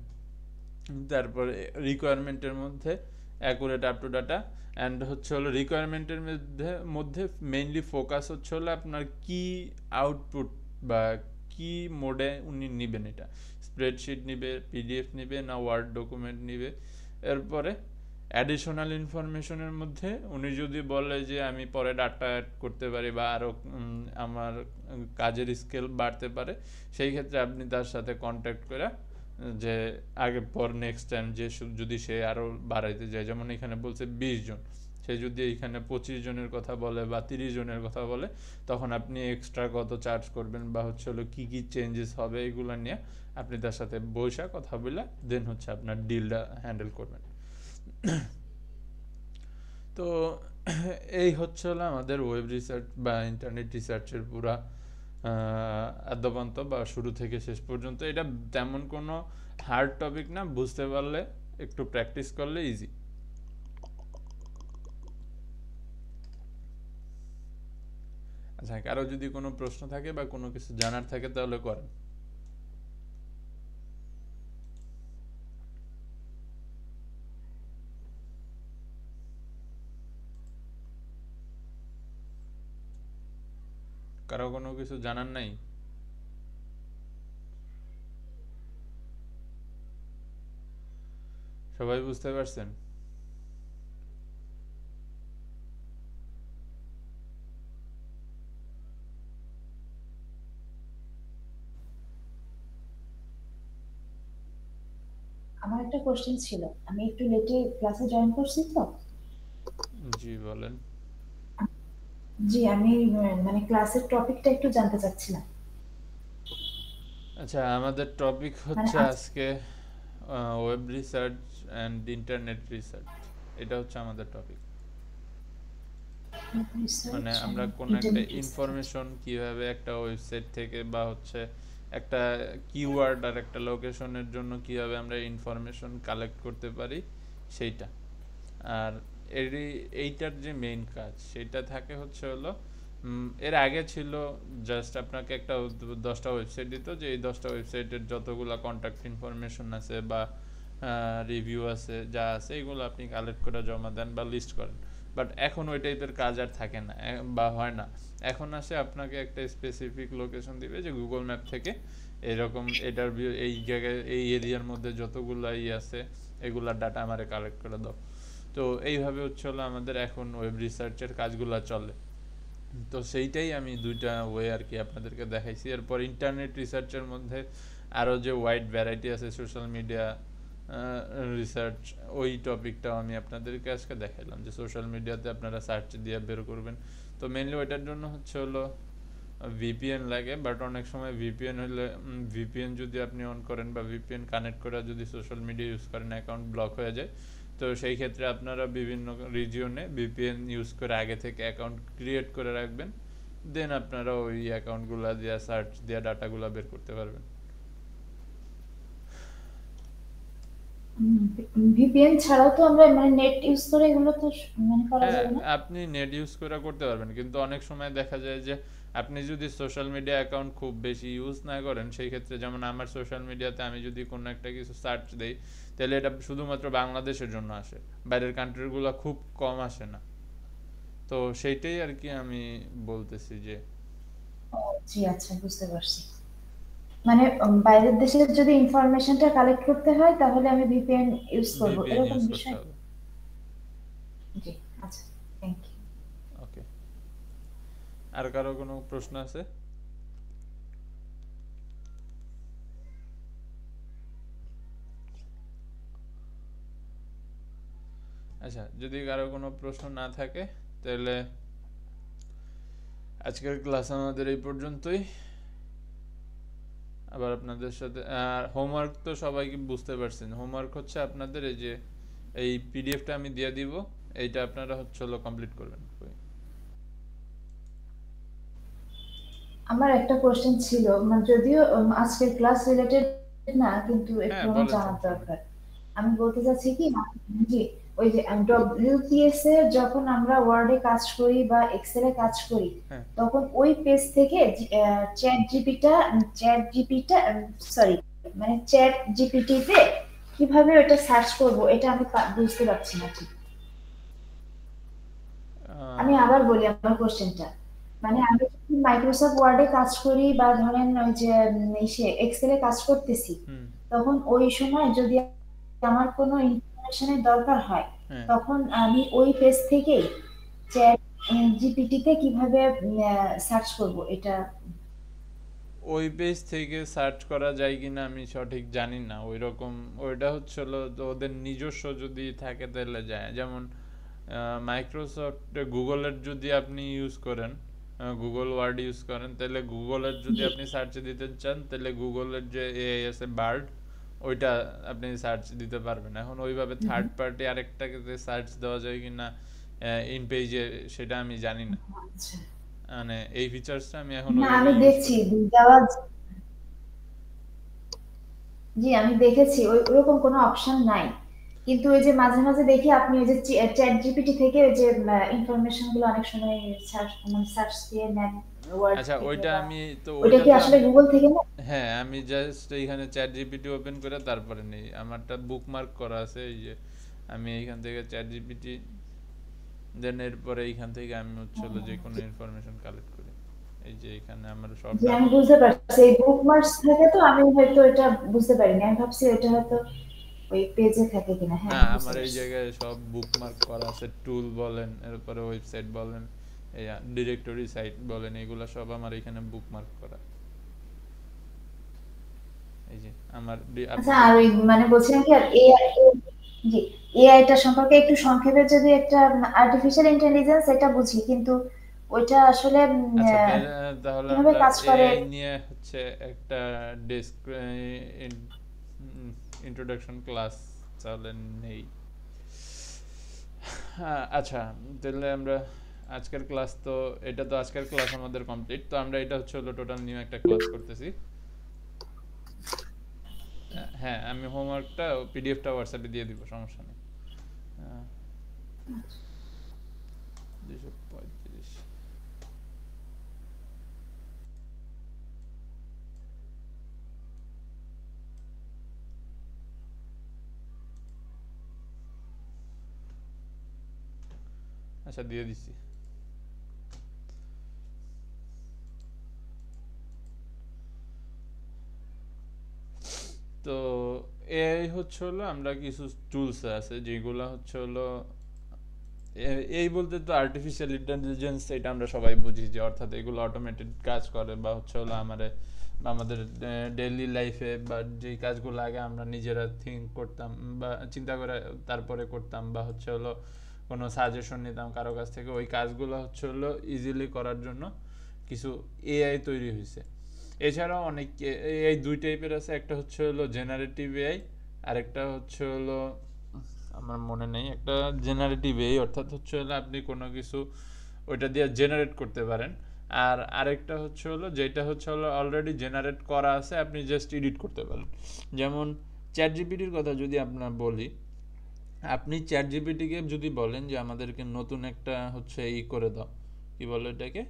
তারপরে রিকোয়ারমেন্টের মধ্যে accurate up to data, and হচ্ছে হলো রিকোয়ারমেন্টের মধ্যে মেইনলি ফোকাস হচ্ছে হলো আপনার কি আউটপুট বা কি মোডে উনি নেবেন, এটা স্প্রেডশিট নিবে, পিডিএফ নিবে না ওয়ার্ড ডকুমেন্ট নিবে। এরপরে অ্যাডিশনাল ইনফরমেশনের মধ্যে উনি যদি বলে যে আমি পরে ডাটা অ্যাড করতে পারি বা আরও আমার কাজের স্কেল বাড়তে পারে, সেই ক্ষেত্রে আপনি তার সাথে কন্ট্যাক্ট করে যে আগে পর নেক্সট টাইম যে যদি সে আরও বাড়াইতে যায়, যেমন এখানে বলছে 20 জন, সে যদি এখানে 25 জনের কথা বলে বা 30 জনের কথা বলে, তখন আপনি এক্সট্রা কত চার্জ করবেন বা হচ্ছে হলো কী কী চেঞ্জেস হবে এগুলো নিয়ে আপনি তার সাথে বসে কথা বলে দেন হচ্ছে আপনার ডিলটা হ্যান্ডেল করবেন। তো এই হচ্ছে হলো আমাদের ওয়েব রিসার্চ বা ইন্টারনেট রিসার্চের পুরা আদ্যপান্ত বা শুরু থেকে শেষ পর্যন্ত। এটা তেমন কোনো হার্ড টপিক না, বুঝতে পারলে একটু প্র্যাকটিস করলে ইজি। আচ্ছা, কারো যদি কোনো প্রশ্ন থাকে বা কোনো কিছু জানার থাকে তাহলে করেন। কারো কোনো কিছু জানার নাই? সবাই বুঝতে পারছেন? আমার একটা কোশ্চেন ছিল, আমি একটু লেটে ক্লাসে জয়েন করছি তো। জি বলেন। জি আমি মানে ক্লাসের টপিকটা একটু জানতে চাচ্ছিলাম। আচ্ছা, আমাদের টপিক মানে হচ্ছে আজকে web research and internet research, এটা হচ্ছে আমাদের টপিক। মানে আমরা কোন একটা ইনফরমেশন কিভাবে একটা ওয়েবসাইট থেকে বা হচ্ছে একটা কিওয়ার্ড আর একটা লোকেশনের জন্য কিভাবে আমরা ইনফরমেশন কালেক্ট করতে পারি সেইটা। আর এইটার যে মেইন কাজ সেটা থাকে হচ্ছে হলো এর আগে ছিল জাস্ট আপনাকে একটা 10টা ওয়েবসাইট দিত, যে এই 10টা ওয়েবসাইটের যতগুলো কন্ট্যাক্ট ইনফরমেশন আছে বা রিভিউ আছে যা আছে এগুলো আপনি কালেক্ট করে জমা দেন বা লিস্ট করেন। বাট এখন ওই টাইপের কাজ আর থাকে না বা হয় না। এখন আসে আপনাকে একটা স্পেসিফিক লোকেশন দিবে যে গুগল ম্যাপ থেকে এরকম এটার এই জায়গায় এই এরিয়ার মধ্যে যতগুলো আছে এগুলার ডাটা আমারে কালেক্ট করে দাও। তো এইভাবে হচ্ছে হলো আমাদের এখন ওয়েব রিসার্চের কাজগুলো চলে। তো সেইটাই আমি দুইটা ওয়ে আর কি আপনাদেরকে দেখাইছি। এরপর ইন্টারনেট রিসার্চের মধ্যে আরও যে ওয়াইড ভ্যারাইটি আছে, সোশ্যাল মিডিয়া রিসার্চ, ওই টপিকটাও আমি আপনাদেরকে আজকে দেখাইলাম যে সোশ্যাল মিডিয়াতে আপনারা সার্চ দিয়ে বের করবেন। তো মেনলি ওইটার জন্য হচ্ছে হলো ভিপিএন লাগে, বাট অনেক সময় ভিপিএন হলে ভিপিএন যদি আপনি অন করেন বা ভিপিএন কানেক্ট করে যদি সোশ্যাল মিডিয়া ইউজ করেন অ্যাকাউন্ট ব্লক হয়ে যায়। তো সেই ক্ষেত্রে আপনারা বিভিন্ন রিজিয়নে ভিপিএন ইউজ করে আগে থেকে অ্যাকাউন্ট ক্রিয়েট করে রাখবেন, দেন আপনারা ওই অ্যাকাউন্টগুলো দিয়ে সার্চ দিয়ে ডাটাগুলো বের করতে পারবেন। ভিপিএন ছাড়াও তো আমরা মানে নেট ইউজ করে এগুলো তো মানে করা হ্যাঁ, যাবে না? আপনি নেট ইউজ করে করতে পারবেন, কিন্তু অনেক সময় দেখা যায় যে আপনি যদি সোশ্যাল মিডিয়া অ্যাকাউন্ট খুব বেশি ইউজ না করেন, সেই ক্ষেত্রে যেমন আমার সোশ্যাল মিডিয়াতে আমি যদি কোনো একটা কিছু সার্চ দেই, তাহলে এটা শুধুমাত্র বাংলাদেশের জন্য আসে, বাইরের কান্ট্রিগুলো খুব কম আসে না। তো সেইটাই আর কি আমি বলতেছি যে ও, জি আচ্ছা, বুঝতে পারছি। মানে বাইরের দেশের যদি ইনফরমেশনটা কালেক্ট করতে হয় তাহলে আমি ভিপিএন ইউজ করব, ভিপিএন এরকম ইউজ করতে বিষয়? হবে। জি আচ্ছা, থ্যাংক ইউ। ওকে, আর কারো কোনো প্রশ্ন আছে? আচ্ছা, যদি কারো কোনো প্রশ্ন না থাকে তাহলে আজকের ক্লাস আমাদের এই পর্যন্তই। আবার আপনাদের সাথে আর হোমওয়ার্ক তো সবাইকে বুঝতে পারছেন। হোমওয়ার্ক হচ্ছে আপনাদের এই যে এই পিডিএফটা আমি দিয়ে দিব, এইটা আপনারা হচ্ছে হলো কমপ্লিট করবেন। আমার একটা কোশ্চেন ছিল, মানে যদিও আজকের ক্লাস রিলেটেড না, কিন্তু একটু হ্যাঁ, আমার বলেন, জানার সমস্যা নেই। দরকার। আমি বলতে চাচ্ছি কি, জি, ওই যে ডব্লিউপিএস এর যখন আমরা ওয়ার্ডে কাজ করি বা এক্সেলে কাজ করি, হ্যাঁ, তখন ওই পেজ থেকে চ্যাট জিপিটা সরি মানে চ্যাট জিপিটিতে কিভাবে ওটা সার্চ করব, এটা আমি বুঝতে পারছি না ঠিক। আমি আহ, আবার বলি আমার কোশ্চেনটা। মানে আমি যখন মাইক্রোসফট ওয়ার্ডে কাজ করি বা ধরেন ওই যে এক্সেলে কাজ করতেছি, হুম, তখন ওই সময় যদি আমার কোনো ইনফরমেশনের দরকার হয়, হ্যাঁ, তখন আমি ওই পেজ থেকেই চ্যাট জিপিটিতে কিভাবে সার্চ করব এটা? ওই পেজ থেকে সার্চ করা যায় কিনা আমি সঠিক জানি না ওই রকম। ওইটা হচ্ছে হলো তো ওদের নিজস্ব যদি থাকে তাহলে যায়, যেমন মাইক্রোসফট গুগলের যদি আপনি ইউজ করেন, গুগল ওয়ার্ড ইউজ করেন, তাহলে গুগলের যদি জি আপনি সার্চে দিতে চান, তাহলে গুগলের যে এআই আছে বার্ড, ওইটা আপনি সার্চ দিতে পারবেন। এখন ওইভাবে থার্ড পার্টি আরেকটাকে সার্চ দেওয়া যায় কিনা ইন পেজে, সেটা আমি জানি না। আচ্ছা, মানে এই ফিচার্সটা আমি এখন না ওইভাবে আমি ইউজ দেখছি করি না। দেওয়া, জি আমি দেখেছি ওই ওরকম কোনো অপশন নাই। কিন্তু ওই যে মাঝে মাঝে দেখি আপনি ওই যে চ্যাট জিপিটি থেকে ওই যে ইনফরমেশন গুলো অনেক সময় সার্চ দিয়ে নেন ওয়ার্ড আচ্ছা, থেকে, ওইটা বা আমি তো ওইটা ওইটা কি তো আসলে গুগল থেকে নেন? হ্যাঁ, আমি জাস্ট এইখানে চ্যাট জিপিটি ওপেন করে তারপরে নেই, আমারটা বুকমার্ক করা আছে এই যে, আমি এইখান থেকে চ্যাট জিপিটি দেন এরপরে এইখান থেকে আমি হচ্ছে হলো যে কোনো ইনফরমেশন কালেক্ট করি। এই যে এখানে আমার সব জি আমি ডাটা। বুঝতে পারছি, এই বুকমার্কস থাকে তো আমি হয়তো এটা বুঝতে পারিনি, আমি ভাবছি এটা হয়তো ওই পেজে থাকে কিনা। না, হ্যাঁ বুঝতে আমার এই পারছি। জায়গায় সব বুকমার্ক করা আছে, টুল বলেন, এরপরে ওয়েবসাইট বলেন, এই ডিরেক্টরি সাইট বলেন, এগুলা সব আমার এখানে বুকমার্ক করা। এই যে আমার আপনি আচ্ছা, আর ওই মানে বলছিলাম কি, আর এআই, জি, এআইটা সম্পর্কে একটু সংক্ষেপে যদি একটা, আর্টিফিশিয়াল ইন্টেলিজেন্স এটা বুঝি, কিন্তু ওইটা আসলে আচ্ছা, তাহলে কিভাবে আমরা কাজ করে? এআই নিয়ে হচ্ছে একটা ডেস্ক ইন্ট্রোডাকশন ক্লাস তাহলে নেই। হ্যাঁ, আচ্ছা, তাহলে আমরা আজকের ক্লাস তো এটা তো আজকের ক্লাস আমাদের কমপ্লিট, তো আমরা এটা হচ্ছে হলো টোটাল নিউ একটা ক্লাস করতেছি। হ্যাঁ, আমি হোমওয়ার্কটা পিডিএফটা হোয়াটসঅ্যাপে দিয়ে দিব, সমস্যা নেই। 235। আচ্ছা, দিয়ে দিচ্ছি। তো এআই হচ্ছে হলো আমরা কিছু টুলস আছে যেগুলো হচ্ছে হলো এই বলতে তো আর্টিফিশিয়াল ইন্টেলিজেন্স, এটা আমরা সবাই বুঝি যে অর্থাৎ এগুলো অটোমেটেড কাজ করে বা হচ্ছে হলো আমাদের ডেইলি লাইফে বা যেই কাজগুলো আগে আমরা নিজেরা থিঙ্ক করতাম বা চিন্তা করে তারপরে করতাম বা হচ্ছে হলো কোনো সাজেশন নিতাম কারো কাছ থেকে, ওই কাজগুলো হচ্ছে হলো ইজিলি করার জন্য কিছু এআই তৈরি হয়েছে। এছাড়াও অনেক এআই দুই টাইপের আছে, একটা হচ্ছে হলো জেনারেটিভ এআই, আরেকটা হচ্ছে হলো আমার মনে নেই, একটা জেনারেটিভ এআই অর্থাৎ হচ্ছে হলো আপনি কোনো কিছু ওইটা দিয়ে জেনারেট করতে পারেন। আর আরেকটা হচ্ছে হলো যেটা হচ্ছে হলো অলরেডি জেনারেট করা আছে, আপনি জাস্ট এডিট করতে পারেন। যেমন চ্যাট জিপিটির কথা যদি আপনার বলি, আপনি চ্যাট জিপিটিকে যদি বলেন যে আমাদেরকে নতুন একটা হচ্ছে করে দাও, কি বলে এটাকে,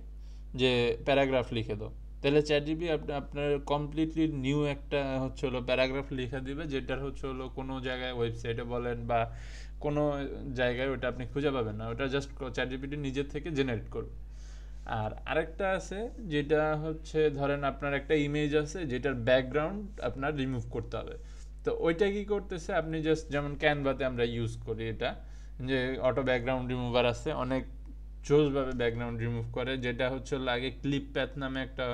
যে প্যারাগ্রাফ লিখে দাও, তাহলে চ্যাট জিপি আপনার কমপ্লিটলি নিউ একটা হচ্ছে হলো প্যারাগ্রাফ লিখে দিবে, যেটার হচ্ছে হলো কোনো জায়গায় ওয়েবসাইটে বলেন বা কোনো জায়গায় ওটা আপনি খুঁজে পাবেন না, ওটা জাস্ট চ্যাট জিপিটি নিজের থেকে জেনারেট করবে। আর আরেকটা আছে যেটা হচ্ছে ধরেন আপনার একটা ইমেজ আছে যেটার ব্যাকগ্রাউন্ড আপনার রিমুভ করতে হবে, তো ওইটা কি করতেছে, আপনি জাস্ট যেমন ক্যানভাতে আমরা ইউজ করি এটা, যে অটো ব্যাকগ্রাউন্ড রিমুভার আছে, অনেক জোসভাবে ব্যাকগ্রাউন্ড রিমুভ করে, যেটা হচ্ছে আগে ক্লিপ প্যাথ নামে একটা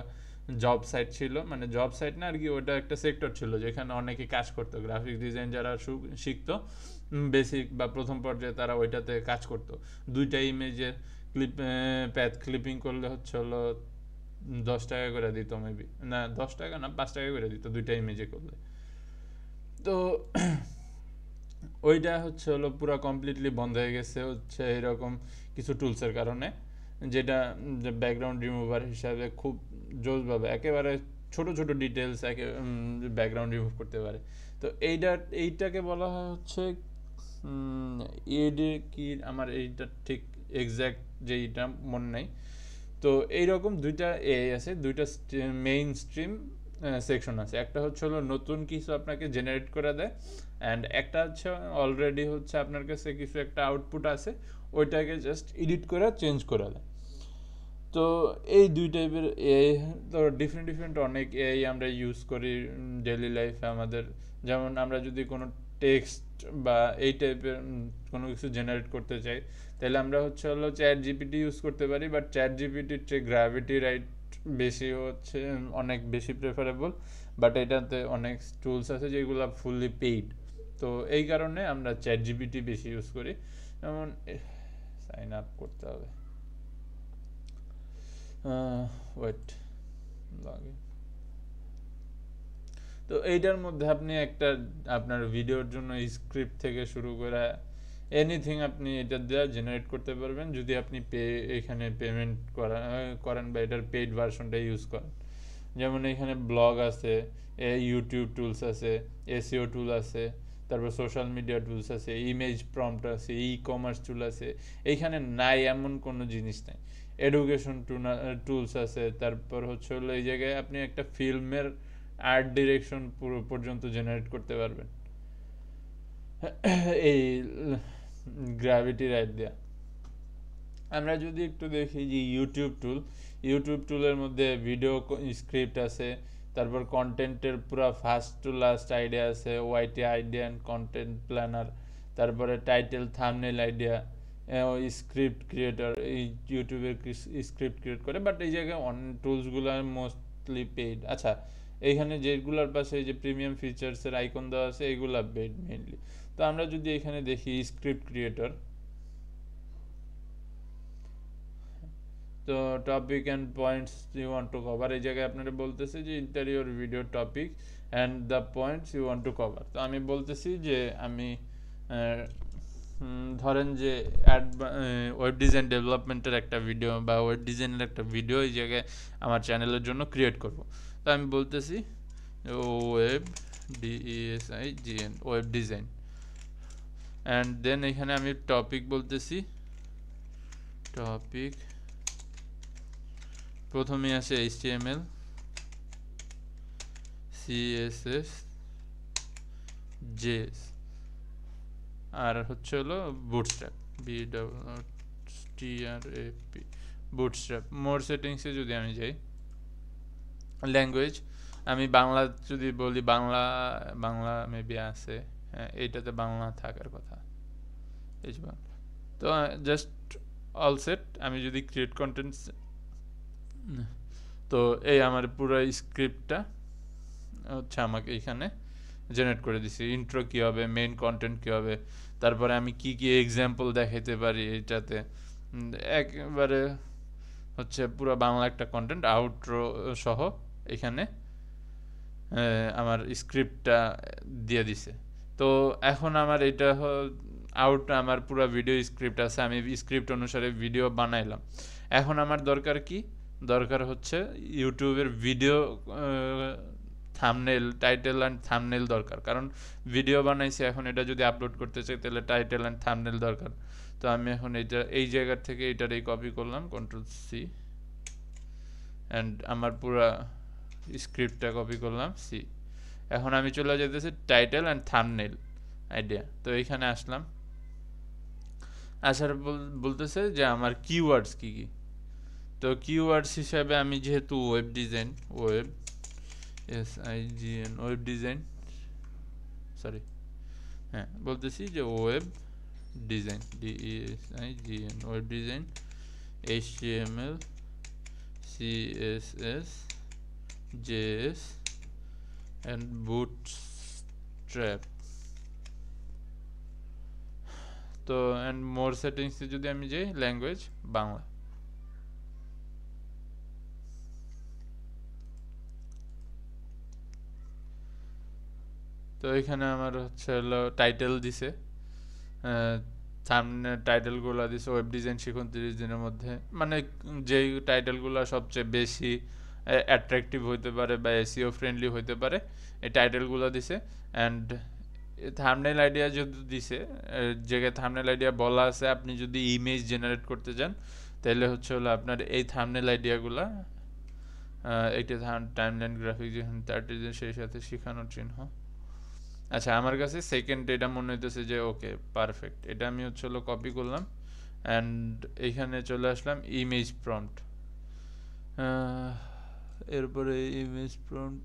জব সাইট ছিল, মানে জব সাইট না আর কি, ওটা একটা সেক্টর ছিল যেখানে অনেকে কাজ করতো, গ্রাফিক ডিজাইন যারা শিখতো বেসিক বা প্রথম পর্যায়ে তারা ওইটাতে কাজ করতো। দুইটা ইমেজের প্যাথ ক্লিপিং করলে হচ্ছে হলো 10 টাকা করে দিত, মেবি না 10 টাকা না 5 টাকা করে দিত দুইটা ইমেজে করলে। তো ওইটা হচ্ছে হলো পুরো কমপ্লিটলি বন্ধ হয়ে গেছে হচ্ছে এরকম কিছু টুলসের কারণে, যেটা ব্যাকগ্রাউন্ড রিমুভার হিসাবে খুব জোসভাবে একেবারে ছোট ছোট ডিটেলস ব্যাকগ্রাউন্ড রিমুভ করতে পারে। তো এইটাকে বলা হয় হচ্ছে এডি কি, আমার এইটা ঠিক এক্স্যাক্ট যেইটা মনে নাই। তো এইরকম দুইটা আছে, দুইটা মেইন স্ট্রিম সেকশন আছে, একটা হচ্ছে হলো নতুন কিছু আপনাকে জেনারেট করে দেয়, অ্যান্ড একটা হচ্ছে অলরেডি হচ্ছে আপনার কাছে কিছু একটা আউটপুট আছে, ওইটাকে জাস্ট এডিট করে চেঞ্জ করে দেয়। তো এই দুই টাইপের এআই, তো ডিফারেন্ট অনেক এআই আমরা ইউজ করি ডেইলি লাইফে আমাদের। যেমন আমরা যদি কোনো টেক্সট বা এই টাইপের কোনো কিছু জেনারেট করতে চাই, তাহলে আমরা হচ্ছে হলো চ্যাট জিপিটি ইউজ করতে পারি, বাট চ্যাট জিপিটির চেয়ে গ্র্যাভিটি রাইট বেশি হচ্ছে অনেক বেশি প্রেফারেবল, বাট এটাতে অনেক টুলস আছে যেগুলো ফুললি পেইড। তো এই কারণে আমরা চ্যাট জিপিটি বেশি ইউজ করি। যেমন সাইন আপ করতে হবে, ওয়েট লাগে। তো এইটার মধ্যে আপনি একটা আপনার ভিডিওর জন্য স্ক্রিপ্ট থেকে শুরু করে এনিথিং আপনি এটা দিয়ে জেনারেট করতে পারবেন, যদি আপনি এখানে পেমেন্ট করেন বা এটার পেইড ভার্সনটা ইউজ করেন। যেমন এখানে ব্লগ আছে, ইউটিউব টুলস আছে, এসইও টুল আছে, তারপর সোশ্যাল মিডিয়া টুলস আছে, ইমেজ প্রম্পট আছে, ই কমার্স টুল আছে, এইখানে নাই এমন কোনো জিনিস নাই। এডুকেশন টুলস আছে, তারপর হচ্ছে হলো এই জায়গায় আপনি একটা ফিল্মের আর্ট ডিরেকশন পুরো পর্যন্ত জেনারেট করতে পারবেন এই গ্র্যাভিটি রাইট দেয়া। আমরা যদি একটু দেখি যে ইউটিউব টুলের মধ্যে ভিডিও স্ক্রিপ্ট আছে, তারপর কন্টেন্টের পুরো ফার্স্ট টু লাস্ট আইডিয়া আছে, ওয়াইটি আইডিয়া অ্যান্ড কন্টেন্ট প্ল্যানার, তারপরে title thumbnail idea, script creator, এই ইউটিউবের স্ক্রিপ্ট ক্রিয়েট করে, বাট এই জায়গায় টুলসগুলো মোস্টলি পেইড। আচ্ছা, এইখানে যেগুলোর পাশে এই যে প্রিমিয়াম ফিচার্সের আইকন দেওয়া আছে এইগুলা পেইড মেইনলি। তো আমরা যদি এখানে দেখি স্ক্রিপ্ট ক্রিয়েটর, তো topic and points you want to cover, এই জায়গায় আপনারা বলতেছে যে interior video topic and the points you want to cover. তো আমি বলতেছি যে আমি ধরেন যে ওয়েব ডিজাইন ডেভেলপমেন্টের একটা ভিডিও বা ওয়েব ডিজাইনের একটা ভিডিও এই জায়গায় আমার চ্যানেলের জন্য ক্রিয়েট করব। তো আমি বলতেছি web DESIGN web design, and then এখানে আমি টপিক বলতেছি, টপিক প্রথমে আসে HTML, CSS, JS, আর হচ্ছে হলো বুটস্ট্র্যাপ, BOOTSTRAP, বুটস্ট্র্যাপ। মোর সেটিংসে যদি আমি যাই, ল্যাঙ্গুয়েজ আমি বাংলা যদি বলি, বাংলা মেবি আছে, হ্যাঁ এইটাতে বাংলা থাকার কথা, এই যে বাংলা। তো জাস্ট অল সেট। আমি যদি ক্রিয়েট কন্টেন্ট, তো এই আমার পুরো স্ক্রিপ্টটা হচ্ছে আমাকে এখানে জেনারেট করে দিছি। ইন্ট্রো কী হবে, মেইন কন্টেন্ট কী হবে, তারপরে আমি কি কি এক্সাম্পল দেখাইতে পারি এটাতে, একবারে হচ্ছে পুরো বাংলা একটা কন্টেন্ট আউটরো সহ এখানে আমার স্ক্রিপ্টটা দিয়ে দিছে। তো এখন আমার এটা আমার পুরো ভিডিও স্ক্রিপ্ট আছে, আমি স্ক্রিপ্ট অনুসারে ভিডিও বানাইলাম। এখন আমার দরকার কি, দরকার হচ্ছে ইউটিউবের video thumbnail, title and thumbnail দরকার, কারণ ভিডিও বানাইছি, এখন এটা যদি আপলোড করতে চাই তাহলে টাইটেল অ্যান্ড থাম্বনেল দরকার। তো আমি এখন এটা এই জায়গা থেকে এটারই কপি করলাম, Ctrl+C, অ্যান্ড আমার পুরা স্ক্রিপ্টটা কপি করলাম C। এখন আমি চলে যেতেছি টাইটেল অ্যান্ড থাম্বনেল আইডিয়া। তো এইখানে আসলাম, আসার বলতেছে যে আমার কিওয়ার্ডস কি কি। তো কিওয়ার্ডস হিসাবে আমি যেহেতু web design, web design, sorry, হ্যাঁ বলতেছি যে web design, DESIGN, web design, HTML, CSS, JS and Bootstrap। তো অ্যান্ড মোর সেটিংসে যদি আমি যাই, ল্যাঙ্গুয়েজ বাংলা। তো এখানে আমার হচ্ছে হলো টাইটেল দিছে, সামনে টাইটেলগুলো দিছে ওয়েব ডিজাইন শিখুন 30 দিনের মধ্যে, মানে যেই টাইটেলগুলো সবচেয়ে বেশি অ্যাট্রাকটিভ হইতে পারে বা এসইও ফ্রেন্ডলি হইতে পারে, এই টাইটেলগুলো দিছে। অ্যান্ড থাম্বনেল আইডিয়া যদি দিছে, জায়গায় থাম্বনেল আইডিয়া বলা আছে আপনি যদি ইমেজ জেনারেট করতে চান তাহলে হচ্ছে হলো আপনার এই থাম্বনেল আইডিয়াগুলা, এইটা টাইমলাইন গ্রাফিক যেখানে 30 সেই সাথে শেখানোর চিহ্ন। আচ্ছা, আমার কাছে সেকেন্ড এটা মনে হইতেছে যে ওকে পারফেক্ট, এটা আমি হচ্ছে হলো কপি করলাম অ্যান্ড এইখানে চলে আসলাম ইমেজ প্রম্পট। এরপরে ইমেজ প্রম্পট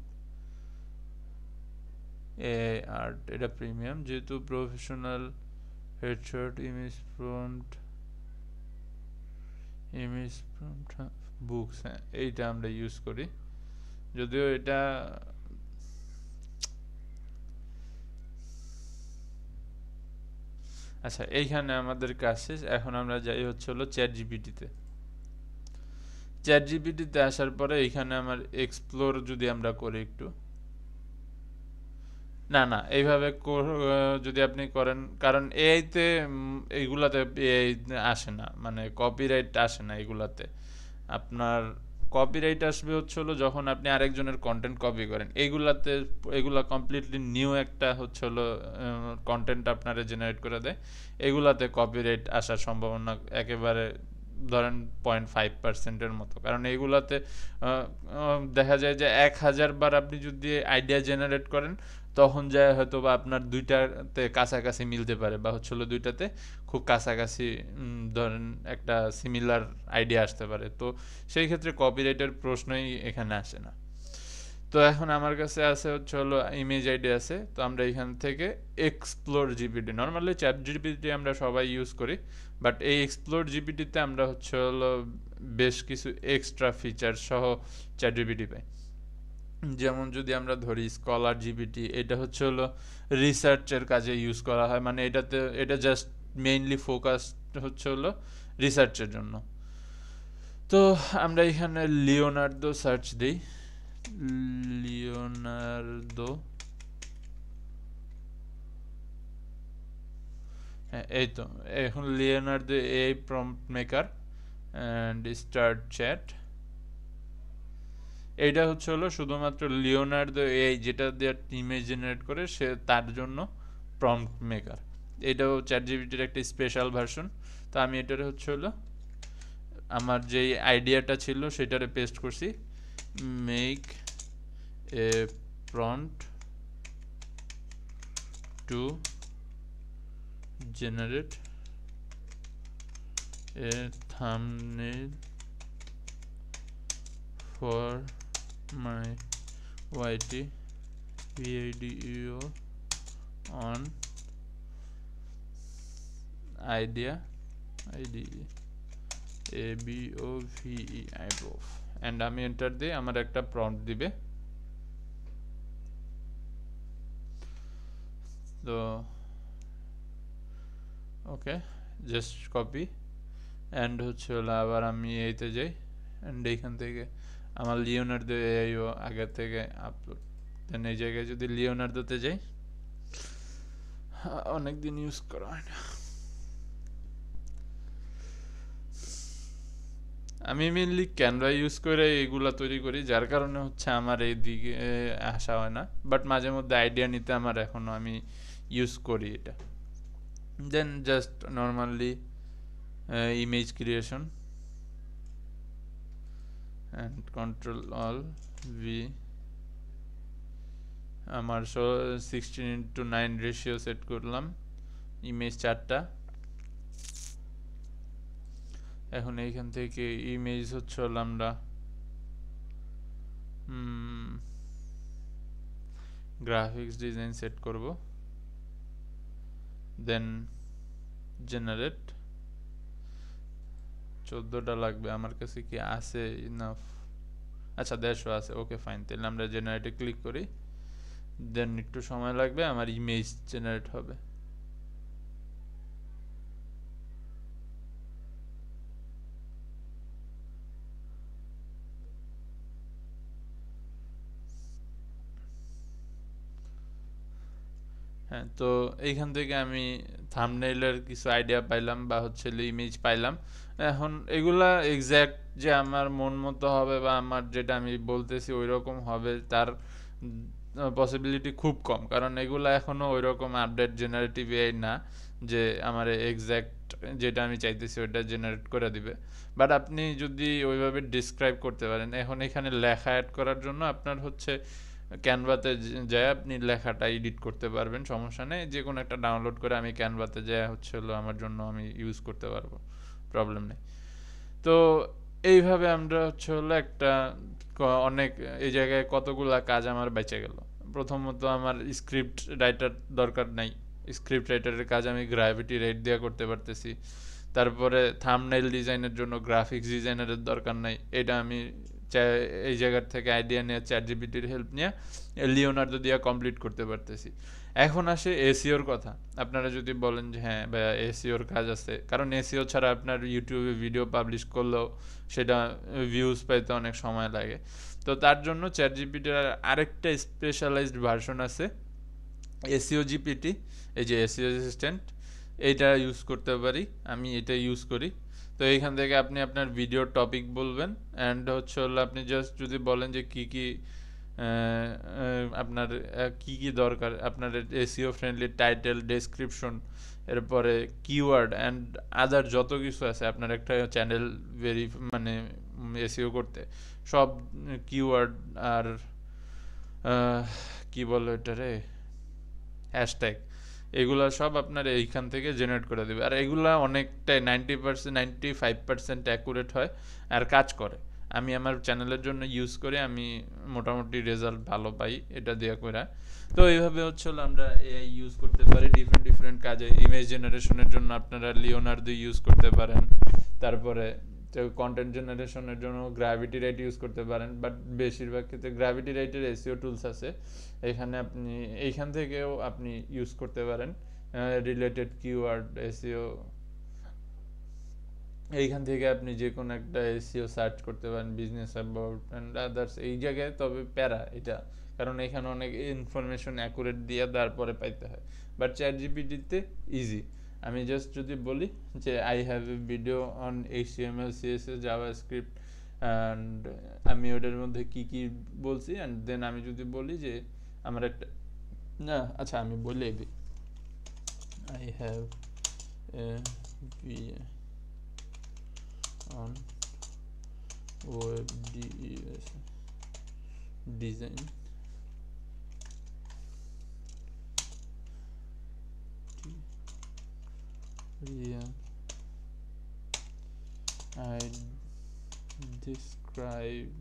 আর্ট, এটা প্রিমিয়াম, যেহেতু professional headshot image prompt books, হ্যাঁ এইটা আমরা ইউজ করি, যদিও এটা আচ্ছা এইখানে আমাদের কাজ শেষ। এখন আমরা যাই হচ্ছে হলো চ্যাট জিপিটিতে আসার পরে এইখানে আমার এক্সপ্লোর যদি আমরা করি একটু, না এইভাবে যদি আপনি করেন, কারণ এআইতে এইগুলাতে এআই আসে না, মানে কপিরাইট আসে না এগুলাতে। আপনার কপিরাইট আসবে হচ্ছে হলো যখন আপনি আরেকজনের কন্টেন্ট কপি করেন, এগুলা কমপ্লিটলি নিউ একটা হচ্ছে হলো কন্টেন্ট আপনারা জেনারেট করে দেয়, এগুলাতে কপিরাইট আসার সম্ভাবনা একেবারে ধরেন 0.5%-এর মতো, কারণ এইগুলাতে দেখা যায় যে 1000 বার আপনি যদি আইডিয়া জেনারেট করেন তখন যায় হয়তো বা আপনার দুইটাতে কাছাকাছি মিলতে পারে, বা হচ্ছে হলো দুইটাতে খুব কাছাকাছি ধরেন একটা সিমিলার আইডিয়া আসতে পারে, তো সেই ক্ষেত্রে কপিরাইটের প্রশ্নই এখানে আসে না। তো এখন আমার কাছে আছে হচ্ছে হলো ইমেজ আইডিয়া আছে, তো আমরা এখান থেকে explore GPT, normally chat GPT আমরা সবাই ইউজ করি, বাট এই এক্সপ্লোর জিপিটিতে আমরা হচ্ছে হলো বেশ কিছু এক্সট্রা ফিচার সহ চ্যাট জিপিটি পাই। যেমন যদি আমরা ধরি স্কলার জিপিটি, এটা হচ্ছে হলো রিসার্চের কাজে ইউজ করা হয়, মানে এটা জাস্ট মেইনলি ফোকাস হচ্ছে হলো রিসার্চের জন্য। তো আমরা এখানে লিওনার্দো সার্চ দিই, লিওনার্দো, হ্যাঁ এই তো, এখন Leonardo AI prompt maker and start chat, এইটা হচ্ছে হলো শুধুমাত্র লিওনার্দো এআই যেটা দিয়ে ইমেজ জেনারেট করে সে তার জন্য প্রম্পট মেকার, এটাও চ্যাট জিপিটির একটা স্পেশাল ভার্সন। তো আমি এটার হচ্ছে হলো আমার যেই আইডিয়াটা ছিল সেটারে পেস্ট করছি, make a prompt to generate A thumbnail for my YT video on idea above, and আমি এন্টার দিই, আমার একটা প্রম্পট দিবে। তো ওকে, জাস্ট কপি অ্যান্ড হচ্ছে হলো আবার আমি এইতে যাই অ্যান্ড এইখান থেকে আমার লিওনার্দো এআইও আগে থেকে আপলোড, দেন এই জায়গায় যদি লিওনার্দোতে যাই, অনেকদিন ইউজ করা হয় না, আমি মেনলি ক্যানভা ইউজ করে এগুলা তৈরি করি, যার কারণে হচ্ছে আমার এই দিকে আসা হয় না, বাট মাঝে মধ্যে আইডিয়া নিতে আমার এখনো আমি ইউজ করি এটা। Then just normally image creation and control all V, আমার 16:9 রেশিও সেট করলাম, ইমেজ 4টা। এখন এইখান থেকে ইমেজ হচ্ছে আমরা গ্রাফিক্স ডিজাইন সেট করব, দেন জেনারেট। 14টা লাগবে আমার কাছে, কি আছে ইনাফ? আচ্ছা 150 আছে, ওকে ফাইন। তাহলে আমরা জেনারেটে ক্লিক করি, দেন একটু সময় লাগবে, আমার ইমেজ জেনারেট হবে। হ্যাঁ, তো এইখান থেকে আমি থাম্বনেইলের কিছু আইডিয়া পাইলাম বা হচ্ছে ইমেজ পাইলাম। এখন এগুলা এক্স্যাক্ট যে আমার মন মতো হবে বা আমার যেটা আমি বলতেছি ওই রকম হবে তার পসিবিলিটি খুব কম, কারণ এগুলা এখনো ওই রকম আপডেট জেনারেটিভ এআই না যে আমার এক্স্যাক্ট যেটা আমি চাইতেছি ওইটা জেনারেট করে দিবে। বাট আপনি যদি ওইভাবে ডিসক্রাইব করতে পারেন, এখন এখানে লেখা অ্যাড করার জন্য আপনার হচ্ছে ক্যানভাতে যায় আপনি লেখাটা এডিট করতে পারবেন, সমস্যা নেই। যে কোনো একটা ডাউনলোড করে আমি ক্যানভাতে যায় হচ্ছে হলো আমার জন্য আমি ইউজ করতে পারবো, প্রবলেম নেই। তো এইভাবে আমরা হচ্ছে হলো একটা অনেক এই জায়গায় কতগুলা কাজ আমার বেঁচে গেল। প্রথমত আমার স্ক্রিপ্ট রাইটার দরকার নাই, স্ক্রিপ্ট রাইটারের কাজ আমি গ্র্যাভিটি রেট দিয়ে করতে পারতেছি। তারপরে থাম্বনেইল ডিজাইনের জন্য গ্রাফিক্স ডিজাইনারের দরকার নাই, এটা আমি এই জায়গার থেকে আইডিয়া নিয়ে চ্যাটজিপিটির হেল্প নিয়ে লিওনার্দো দিয়ে কমপ্লিট করতে পারতেছি। এখন আসে এসিওর কথা। আপনারা যদি বলেন যে হ্যাঁ ভাইয়া এসিওর কাজ আছে, কারণ এসিও ছাড়া আপনার ইউটিউবে ভিডিও পাবলিশ করলেও সেটা ভিউজ পাইতে অনেক সময় লাগে। তো তার জন্য চ্যাটজিপিটির আরেকটা স্পেশালাইজড ভার্সন আছে, এসিও জিপিটি, এই যে এসিও অ্যাসিস্ট্যান্ট, এইটা ইউজ করতে পারি, আমি এটা ইউজ করি। তো এইখান থেকে আপনি আপনার ভিডিওর টপিক বলবেন, অ্যান্ড হচ্ছে হলো আপনি জাস্ট যদি বলেন যে কী কী আপনার কী কী দরকার, আপনার এসিও ফ্রেন্ডলি টাইটেল, ডেসক্রিপশন, এরপরে কিওয়ার্ড অ্যান্ড আদার যত কিছু আছে আপনার একটা চ্যানেল মানে এসিও করতে, সব কিওয়ার্ড আর কি বলো এটা রে, হ্যাশট্যাগ, এগুলা সব আপনার এইখান থেকে জেনারেট করে দেবে। আর এগুলা অনেকটাই 90%, 95% অ্যাকুরেট হয় আর কাজ করে। আমি আমার চ্যানেলের জন্য ইউজ করে আমি মোটামুটি রেজাল্ট ভালো পাই এটা দিয়ে করে। তো এইভাবে হচ্ছে আমরা এআই ইউজ করতে পারি ডিফারেন্ট ডিফারেন্ট কাজে। ইমেজ জেনারেশনের জন্য আপনারা লিওনার্দো ইউজ করতে পারেন, তারপরে কন্টেন্ট জেনারেশনের জন্য গ্র্যাভিটি রাইট ইউজ করতে পারেন, বাট বেশিরভাগ ক্ষেত্রে গ্র্যাভিটি রাইটের এসইও টুলস আছে, এখানে আপনি এইখান থেকেও আপনি ইউজ করতে পারেন রিলেটেড কিওয়ার্ড এসইও। এইখান থেকে আপনি যে কোনো একটা এসইও সার্চ করতে পারেন, বিজনেস অ্যাবাউট অ্যান্ড আদার্স। এই জায়গায় তবে প্যারা এটা, কারণ এখানে অনেক ইনফরমেশন অ্যাকুরেট দিয়ে তারপরে পাইতে হয়। বাট চ্যাট জিপিটিতে ইজি, আমি জাস্ট যদি বলি যে I have a video on HTML CSS JavaScript and আমি ওটার মধ্যে কি কি বলছি, অ্যান্ড দেন আমি যদি বলি যে আমার একটা না, আচ্ছা আমি বলে দিই I have a on web design I describe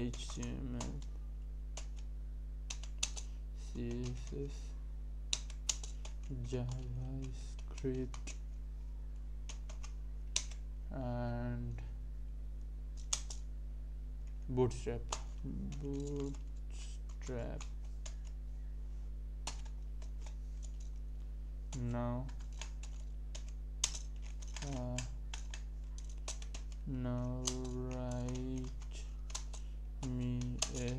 HTML CSS JavaScript and bootstrap now write me a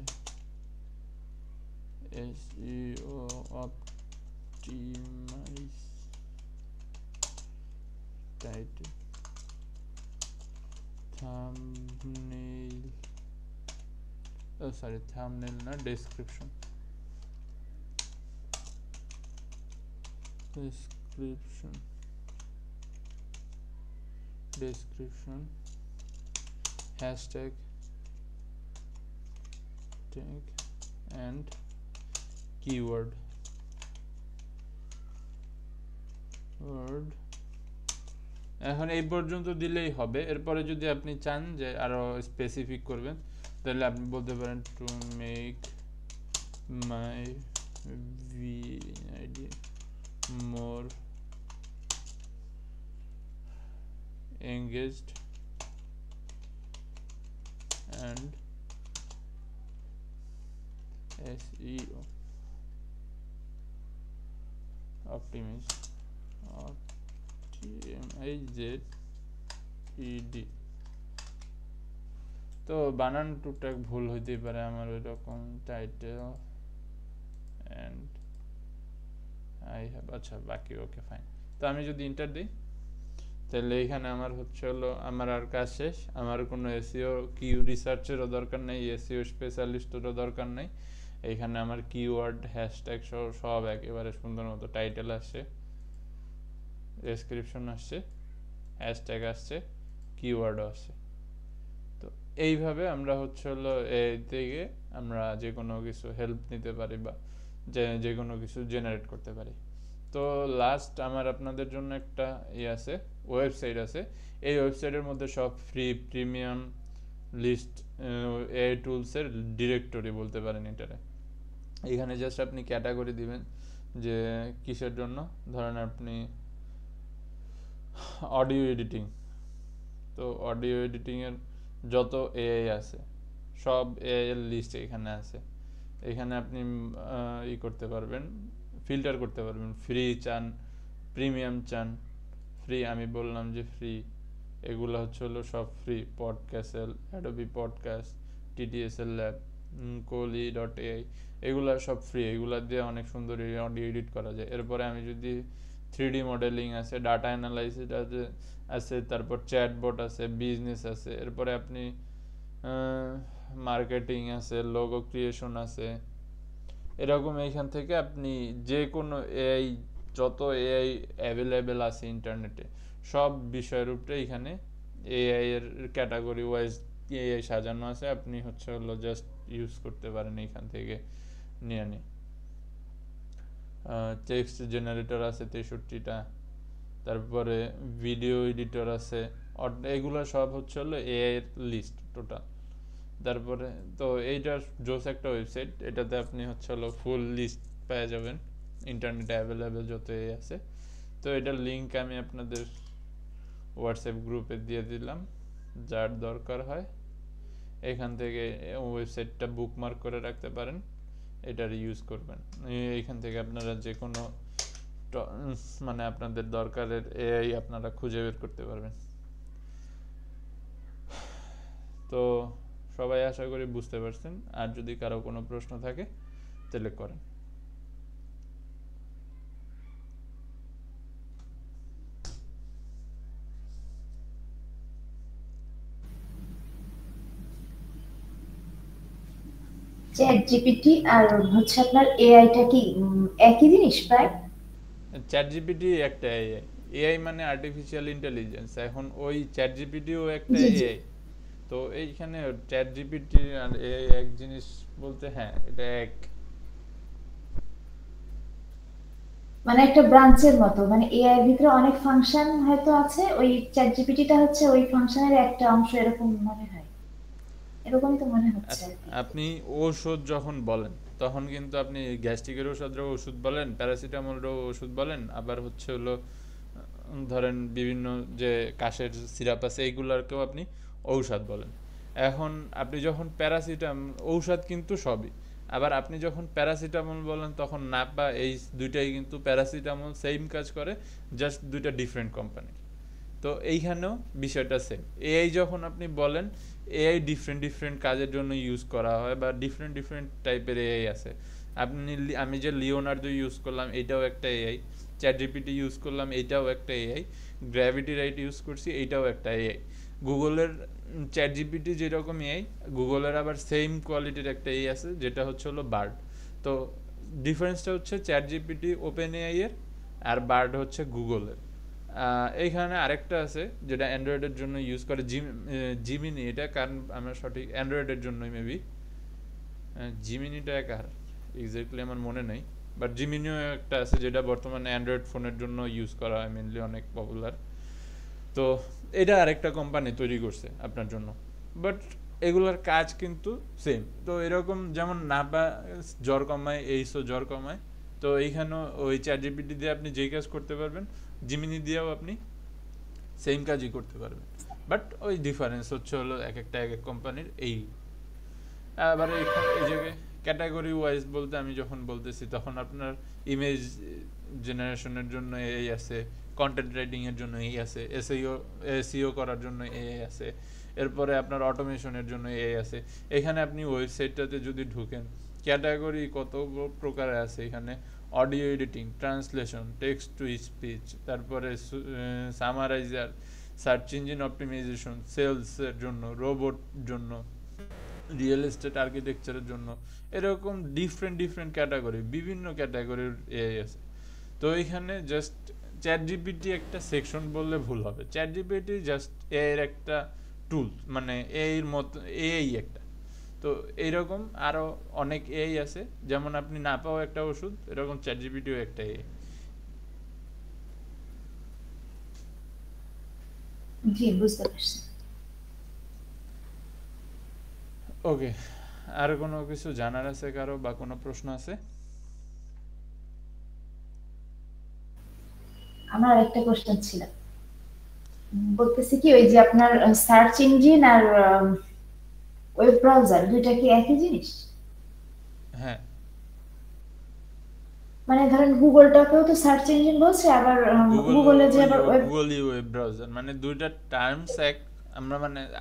SEO optimized title. Thumbnail thumbnail না description hashtag tag and keyword এখন এই পর্যন্ত দিলেই হবে এরপরে যদি আপনি চান যে আরো স্পেসিফিক করবেন তাহলে আপনি বলতে পারেন to make my video more engaged and SEO optimized তো বানান টুকটাক ভুল হইতে পারে আমার ওইরকম টাইটেল and I have আচ্ছা বাকি ওকে ফাইন তো আমি যদি এন্টার দিই তাহলে এখানে আমার হচ্ছে হলো আমার আর কাজ শেষ আমার কোনো এসইও কিউ রিসার্চেরও দরকার নেই এসইও স্পেশালিস্টেরও দরকার নেই এখানে আমার কিওয়ার্ড হ্যাশট্যাগ সব একেবারে সুন্দর মতো টাইটেল আসছে ডেসক্রিপশন আসছে হ্যাশট্যাগ আসছে কিওয়ার্ডও আসছে তো এইভাবে আমরা হচ্ছে হলো এই থেকে আমরা যে কোনো কিছু হেল্প নিতে পারি বা যে কোনো কিছু জেনারেট করতে পারি তো লাস্ট আমার আপনাদের জন্য একটা আছে ওয়েবসাইট আছে এই ওয়েবসাইটের মধ্যে সব ফ্রি প্রিমিয়াম লিস্ট এআই টুলসের ডিরেক্টরি বলতে পারেন এটারে এখানে জাস্ট আপনি ক্যাটাগরি দিবেন যে কিসের জন্য ধরেন আপনি অডিও এডিটিং তো অডিও এডিটিং এর যত এআই আছে সব এআই এর লিস্ট এখানে আছে এখানে আপনি ই করতে পারবেন ফিল্টার করতে পারবেন ফ্রি চান প্রিমিয়াম চান ফ্রি আমি বললাম যে ফ্রি এগুলো হচ্ছে হলো সব ফ্রি পডকাস্ট অ্যাডোবি পডকাস্ট টিটিএসএল ল্যাব কোলি.ai এগুলো সব ফ্রি এগুলো দিয়ে অনেক সুন্দর অডিও এডিট করা যায় এরপরে আমি যদি 3D মডেলিং আছে ডাটা অ্যানালাইসিস আছে তারপর চ্যাটবট আছে বিজনেস আছে এরপরে আপনি মার্কেটিং আছে লোগো ক্রিয়েশন আছে এরকম এইখান থেকে আপনি যে কোনো এআই যত এআই অ্যাভেলেবেল আছে ইন্টারনেটে সব বিষয়ের উপরে এখানে এআই এর ক্যাটাগরি ওয়াইজ এআই সাজানো আছে আপনি হচ্ছে হলো জাস্ট ইউজ করতে পারেন এখান থেকে নিয়ে টেক্সট জেনারেটর আছে 63টা তারপরে ভিডিও এডিটর আছে এগুলো সব হচ্ছে হলো এআই এর লিস্ট টোটাল তারপরে তো এইটা জোস একটা ওয়েবসাইট এটাতে আপনি হচ্ছে হলো ফুল লিস্ট পেয়ে যাবেন ইন্টারনেটে অ্যাভেলেবেল যত এআই আছে তো এটার লিংক আমি আপনাদের হোয়াটসঅ্যাপ গ্রুপে দিয়ে দিলাম যার দরকার হয় এখান থেকে ওয়েবসাইটটা বুকমার্ক করে রাখতে পারেন এটার ইউজ করবেন এইখান থেকে আপনারা যে কোনো মানে আপনাদের দরকারের এআই আপনারা খুঁজে বের করতে পারবেন তো সবাই আশা করি বুঝতে পারছেন আর যদি কারো কোনো প্রশ্ন থাকে তাহলে করেন চ্যাট জিপিটি আর হচ্ছে আপনার এআইটা কি একই জিনিস প্রায় চ্যাট জিপিটি একটা এআই এআই মানে আর্টিফিশিয়াল ইন্টেলিজেন্স এখন ওই চ্যাট জিপিটিও একটা এআই তো এইখানে চ্যাট জিপিটি আর এআই এক জিনিস বলতে হ্যাঁ এটা এক মানে একটা ব্রাঞ্চের মতো মানে এআই এর ভিতরে অনেক ফাংশন হয়তো আছে ওই চ্যাট জিপিটিটা হচ্ছে ওই ফাংশনের একটা অংশ এরকম মনে হয় এরকমই তো মনে হচ্ছে আপনি ঔষধ যখন বলেন তখন কিন্তু আপনি গ্যাস্ট্রিকের ওষুধ বলেন প্যারাসিটামলেরও ওষুধ বলেন আবার হচ্ছে হলো ধরেন বিভিন্ন যে কাশের সিরাপ আছে এইগুলোকেও আপনি ঔষধ বলেন এখন আপনি যখন প্যারাসিটামল ঔষধ কিন্তু সবই আবার আপনি যখন প্যারাসিটামল বলেন তখন নাপা এই দুইটাই কিন্তু প্যারাসিটামল সেম কাজ করে জাস্ট দুইটা ডিফারেন্ট কোম্পানি তো এইখানেও বিষয়টা সেম এআই যখন আপনি বলেন এআই ডিফারেন্ট কাজের জন্য ইউজ করা হয় বা ডিফারেন্ট টাইপের এআই আছে আমি যে লিওনার্দো ইউজ করলাম এটাও একটা এআই চ্যাট জিপিটি ইউজ করলাম এটাও একটা এআই গ্র্যাভিটি রাইট ইউজ করছি এটাও একটা এআই গুগলের চ্যাট জিপিটি যেরকম এআই, গুগলের আবার সেম কোয়ালিটির একটা এআই আছে যেটা হচ্ছে হলো বার্ড। তো ডিফারেন্সটা হচ্ছে চ্যাট জিপিটি ওপেন এআই এর, আর বার্ড হচ্ছে গুগলের। এইখানে আরেকটা আছে যেটা অ্যান্ড্রয়েডের জন্য ইউজ করে, জিমিনি, এটা কারণ আমার সঠিক অ্যান্ড্রয়েডের জন্যই মেবি। জিমিনিটা কার এক্স্যাক্টলি আমার মনে নেই, বাট জিমিনিও একটা আছে যেটা বর্তমানে অ্যান্ড্রয়েড ফোনের জন্য ইউজ করা হয় মেনলি, অনেক পপুলার। তো এটা আরেকটা কোম্পানি তৈরি করছে আপনার জন্য, বাট এগুলোর কাজ কিন্তু সেম। তো এরকম যেমন নাপা জ্বর কমায়, এইসও জ্বর কমায়, তো এইখানেও ওই চ্যাট জিপিটি দিয়ে আপনি যেই কাজ করতে পারবেন, জিমিনি দিয়েও আপনি সেম কাজই করতে পারবেন। বাট ওই ডিফারেন্স হচ্ছে হলো এক একটা এক এক কোম্পানির এই। আবার এই জায়গায় ক্যাটাগরি ওয়াইজ বলতে আমি যখন বলতেছি তখন আপনার ইমেজ জেনারেশনের জন্য এই আছে, কন্টেন্ট রাইটিংয়ের জন্য এই আছে, এসইও করার জন্য এই আছে, এরপরে আপনার অটোমেশনের জন্য এই আছে। এখানে আপনি ওয়েবসাইটটাতে যদি ঢুকেন, ক্যাটাগরি কত প্রকারে আছে এখানে, audio editing, translation, text to speech, তারপরে সামারাইজার, সার্চ ইঞ্জিন অপটিমাইজেশন, সেলসের জন্য, রোবট জন্য, রিয়েল এস্টেট আর্কিটেকচারের জন্য, এরকম ডিফারেন্ট ক্যাটাগরি, বিভিন্ন ক্যাটাগরির এআই আছে। তো এখানে জাস্ট চ্যাট জিপিটি একটা সেকশন বললে ভুল হবে। চ্যাট জিপিটি জাস্ট এআই এর একটা টুল, মানে এআই এর মতো এআই একটা। তো এইরকম আরও অনেক এআই আছে, যেমন আপনি না পাও একটা ওষুধ, এরকম চ্যাট জিপিটিও একটা এআই। জি, বুঝতে পারছি। ওকে, আর কোনো কিছু জানার আছে কারো, বা কোনো প্রশ্ন আছে? আমার আরেকটা কোশ্চেন ছিল, বলতেছি কি ওই যে আপনার সার্চ ইঞ্জিন আর ওয়েব ব্রাউজার দুইটা কি একই জিনিস? হ্যাঁ, মানে ধরেন গুগলটাকেও তো সার্চ ইঞ্জিন বলছে, আবার গুগলে যে আবার ওয়েব। গুগলই ওয়েব ব্রাউজার, মানে দুইটা টার্মস এক।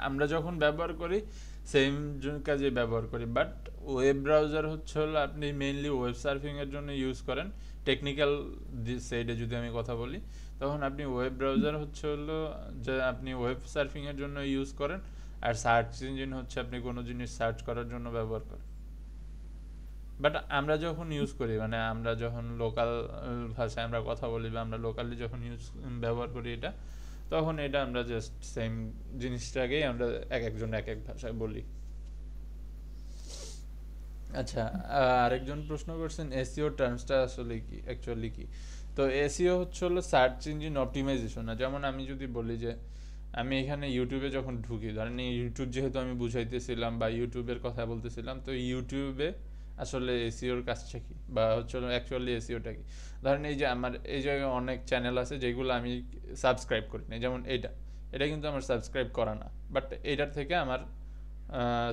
আমরা যখন ব্যবহার করি সেম কাজে ব্যবহার করি, বাট ওয়েব ব্রাউজার হচ্ছে হলো আপনি মেইনলি ওয়েব সার্ফিং এর জন্য ইউজ করেন। টেকনিক্যাল সাইডে যদি আমি কথা বলি, তখন আপনি ওয়েব ব্রাউজার হচ্ছে হলো যে আপনি ওয়েব সার্ফিং এর জন্য ইউজ করেন, আর সার্চ ইঞ্জিন হচ্ছে আপনি কোনো জিনিস সার্চ করার জন্য ব্যবহার করেন। বাট আমরা যখন ইউজ করি, মানে আমরা যখন লোকাল ভাষায় আমরা কথা বলি, বা আমরা লোকালি যখন ব্যবহার করি এটা, তখন এটা আমরা জাস্ট সেম জিনিসটাকেই আমরা এক একজন এক এক ভাষায় বলি। আচ্ছা, আরেকজন প্রশ্ন করছেন এসইও টার্মসটা আসলে কি, অ্যাকচুয়ালি কি। তো এসইও হচ্ছে হলো সার্চ ইঞ্জিন অপটিমাইজেশন। যেমন আমি যদি বলি যে আমি এখানে ইউটিউবে যখন ঢুকি, ধরেন ইউটিউব যেহেতু আমি বুঝাইতেছিলাম বা ইউটিউবের কথা বলতেছিলাম, তো ইউটিউবে আসলে এসইওর কাজটা কি, বা হচ্ছে অ্যাকচুয়ালি এসইওটা কি। ধরেন এই যে আমার এই জায়গায় অনেক চ্যানেল আছে যেগুলো আমি সাবস্ক্রাইব করি না, যেমন এটা কিন্তু আমার সাবস্ক্রাইব করা না, বাট এইটার থেকে আমার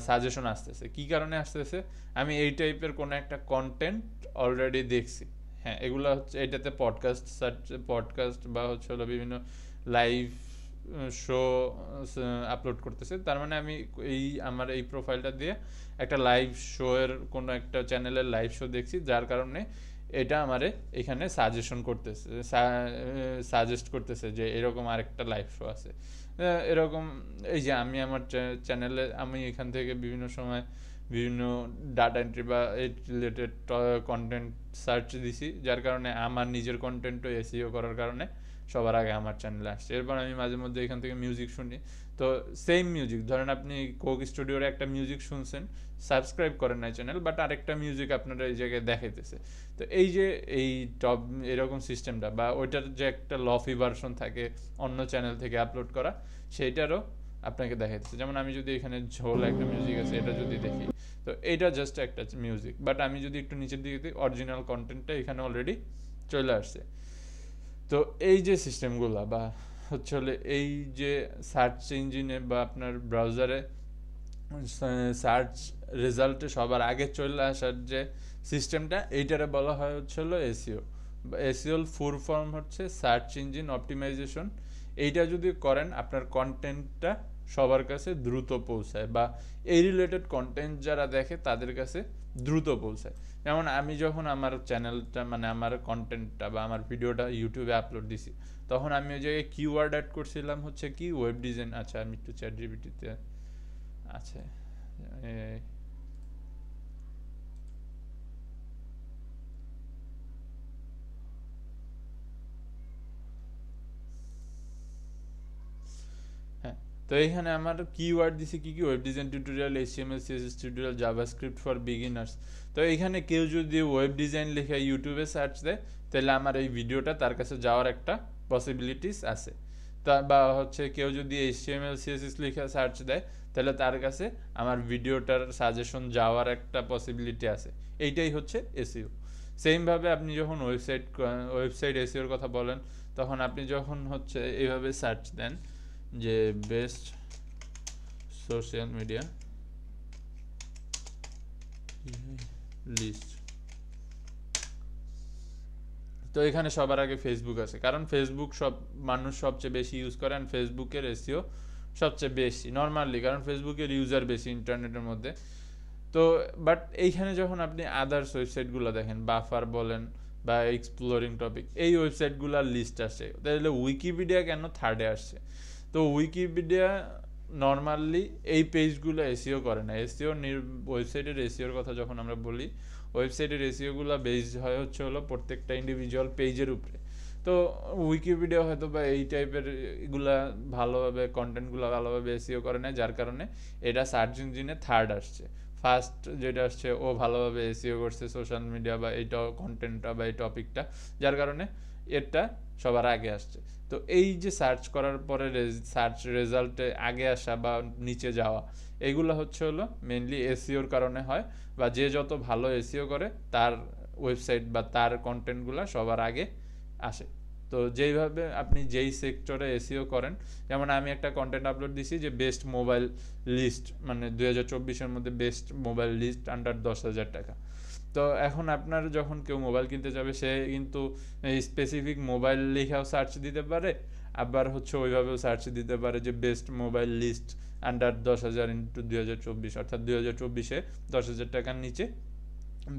সাজেশন আসতেছে। কি কারণে আসতেছে, আমি এই টাইপের কোনো একটা কন্টেন্ট অলরেডি দেখছি। হ্যাঁ, এগুলো হচ্ছে এটাতে পডকাস্ট বা হচ্ছে হলো বিভিন্ন লাইভ শো আপলোড করতেছে। তার মানে আমি আমার এই প্রোফাইলটা দিয়ে একটা লাইভ শো এর কোনো একটা চ্যানেলের লাইভ শো দেখছি, যার কারণে এটা আমারে এখানে সাজেস্ট করতেছে যে এরকম আরেকটা লাইভ শো আছে। এরকম এই যে আমি আমার চ্যানেলে আমি এখান থেকে বিভিন্ন সময় বিভিন্ন ডাটা এন্ট্রি বা এই রিলেটেড কন্টেন্ট সার্চ দিছি, যার কারণে আমার নিজের কন্টেন্টও এসইও করার কারণে সবার আগে আমার চ্যানেলে আসছে। এরপর আমি মাঝে মধ্যে এখান থেকে মিউজিক শুনি, তো সেম মিউজিক, ধরেন আপনি কোক স্টুডিওর একটা মিউজিক শুনছেন, সাবস্ক্রাইব করেন না চ্যানেল, বাট আরেকটা মিউজিক আপনারা এই জায়গায় দেখাইতেছে। তো এই যে এই টপ এরকম সিস্টেমটা, বা ওইটার যে একটা লফি ভার্সন থাকে অন্য চ্যানেল থেকে আপলোড করা, সেইটারও আপনাকে দেখাইতেছে। যেমন আমি যদি এখানে ঝোল একটা মিউজিক আছে, এটা যদি দেখি, তো এইটা জাস্ট একটা মিউজিক, বাট আমি যদি একটু নিচের দিকে দিই, অরিজিনাল কন্টেন্টটা এখানে অলরেডি চলে আসছে। তো এই যে সিস্টেমগুলো, বা হচ্ছে হলে এই যে সার্চ ইঞ্জিনে বা আপনার ব্রাউজারে সার্চ রেজাল্টে সবার আগে চলে আসার যে সিস্টেমটা, এইটারে বলা হয় হচ্ছে হলো এসইও। এসইওর ফুল ফর্ম হচ্ছে সার্চ ইঞ্জিন অপটিমাইজেশন। এইটা যদি করেন, আপনার কন্টেন্টটা সবার কাছে দ্রুত পৌঁছায়, বা এই রিলেটেড কন্টেন্ট যারা দেখে তাদের কাছে দ্রুত পৌঁছায়। যেমন আমি যখন আমার চ্যানেলটা মানে আমার কন্টেন্টটা বা আমার ভিডিওটা ইউটিউবে আপলোড দিছি, তখন আমি ওই জায়গায় কিওয়ার্ড অ্যাড করছিলাম হচ্ছে কি ওয়েব ডিজাইন। আচ্ছা আমি একটু চ্যাট জিপিটিতে আছে হ্যাঁ, তো এইখানে আমার কিওয়ার্ড দিছি কি কি web design tutorial, HTML CSS tutorial, JavaScript for beginners. তো এইখানে কেউ যদি ওয়েব ডিজাইন লিখে ইউটিউবে সার্চ দেয়, তাহলে আমার এই ভিডিওটা তার কাছে যাওয়ার একটা পসিবিলিটিস আছে। তা বা হচ্ছে কেউ যদি এইচটিএমএল সিএসএস লিখে সার্চ দেয়, তাহলে তার কাছে আমার ভিডিওটার সাজেশন যাওয়ার একটা পসিবিলিটি আছে। এইটাই হচ্ছে এসইও। সেমভাবে আপনি যখন ওয়েবসাইট এসইওর কথা বলেন, তখন আপনি যখন হচ্ছে এইভাবে সার্চ দেন যে বেস্ট সোশ্যাল মিডিয়া লিস্ট, তো এখানে সবার আগে ফেসবুক আছে, কারণ ফেসবুক মানুষ সবচেয়ে বেশি ইউজ করে, আর ফেসবুকের এসইও সবচেয়ে বেশি নর্মালি, কারণ ফেসবুকের ইউজার বেশি ইন্টারনেটের মধ্যে। তো বাট এইখানে যখন আপনি আদার্স ওয়েবসাইটগুলো দেখেন, বাফার বলেন বা এক্সপ্লোরিং টপিক, এই ওয়েবসাইটগুলোর লিস্ট আসে। তাহলে উইকিপিডিয়া কেন থার্ডে আসছে? তো উইকিপিডিয়া নর্মালি এই পেজগুলো এসইও করে না। ওয়েবসাইটের এসইওর কথা যখন আমরা বলি, ওয়েবসাইটের এসইওগুলো বেসড হয় হচ্ছে হলো প্রত্যেকটা ইন্ডিভিজুয়াল পেজের উপরে। তো উইকিপিডিয়া হয়তো বা এই টাইপের এগুলা ভালোভাবে কন্টেন্টগুলো ভালোভাবে এসইও করে না, যার কারণে এটা সার্চ ইঞ্জিনে থার্ড আসছে। ফার্স্ট যেটা আসছে ও ভালোভাবে এসইও করছে সোশ্যাল মিডিয়া বা এই কন্টেন্টটা বা এই টপিকটা, যার কারণে এটা সবার আগে আসছে। তো এই যে সার্চ করার পরে সার্চ রেজাল্টে আগে আসা বা নিচে যাওয়া, এগুলো হচ্ছে হলো মেনলি এসইওর কারণে হয়, বা যে যত ভালো এসইও করে তার ওয়েবসাইট বা তার কন্টেন্টগুলো সবার আগে আসে। তো যেইভাবে আপনি যেই সেক্টরে এসইও করেন, যেমন আমি একটা কন্টেন্ট আপলোড দিছি যে বেস্ট মোবাইল লিস্ট, মানে 2024-এর মধ্যে বেস্ট মোবাইল লিস্ট আন্ডার 10,000 টাকা। তো এখন আপনার যখন কেউ মোবাইল কিনতে যাবে, সে কিন্তু স্পেসিফিক মোবাইল লিখাও সার্চ দিতে পারে, আবার হচ্ছে ওইভাবেও সার্চ দিতে পারে যে best mobile list under 10,000 into 2024, অর্থাৎ 2024-এ 10,000 টাকার নিচে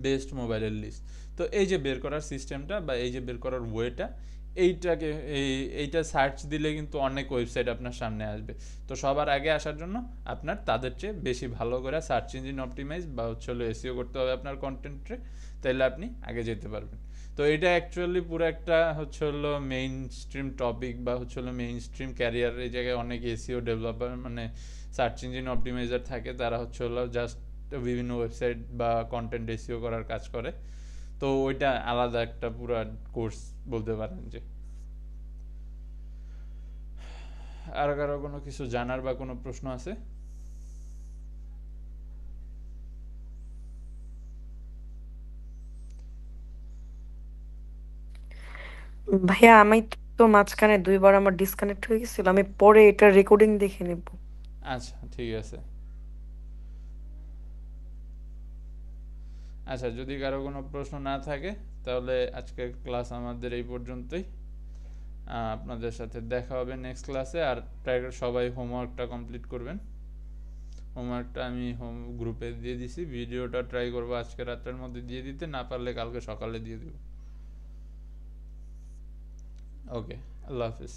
বেস্ট মোবাইলের লিস্ট। তো এই যে বের করার সিস্টেমটা বা এই যে বের করার ওয়েটা, এইটাকে এইটা সার্চ দিলে কিন্তু অনেক ওয়েবসাইট আপনার সামনে আসবে। তো সবার আগে আসার জন্য আপনার তাদের চেয়ে বেশি ভালো করে সার্চ ইঞ্জিন অপটিমাইজ বা হচ্ছে হলো এসইও করতে হবে আপনার কন্টেন্টে, তাহলে আপনি আগে যেতে পারবেন। তো এটা অ্যাকচুয়ালি পুরো একটা হচ্ছে হলো মেইন স্ট্রিম টপিক বা হচ্ছে হলো মেইন স্ট্রিম ক্যারিয়ার। এই জায়গায় অনেক এসইও ডেভেলপার মানে সার্চ ইঞ্জিন অপটিমাইজার থাকে, তারা হচ্ছে হলো জাস্ট বিভিন্ন ওয়েবসাইট বা কন্টেন্ট এসইও করার কাজ করে। তো ওইটা আলাদা একটা পুরো কোর্স বলতে পারেন। যে আর কারো কোনো কিছু জানার বা কোনো প্রশ্ন আছে? ভাইয়া আমি তো মাঝখানে 2বার আমার ডিসকানেক্ট হয়ে গেছিল, আমি পরে এটা রেকর্ডিং দেখে নেব। আচ্ছা ঠিক আছে। আচ্ছা, যদি কারো কোনো প্রশ্ন না থাকে তাহলে আজকের ক্লাস আমাদের এই পর্যন্তই। আপনাদের সাথে দেখা হবে নেক্সট ক্লাসে। আর সবাই হোমওয়ার্কটা কমপ্লিট করবেন। হোমওয়ার্কটা আমি গ্রুপে দিয়ে দিছি, ভিডিওটা ট্রাই করবো আজকে রাতের মধ্যে দিয়ে দিতে, না পারলে কালকে সকালে দিয়ে দেব। ওকে, আল্লাহ হাফিজ।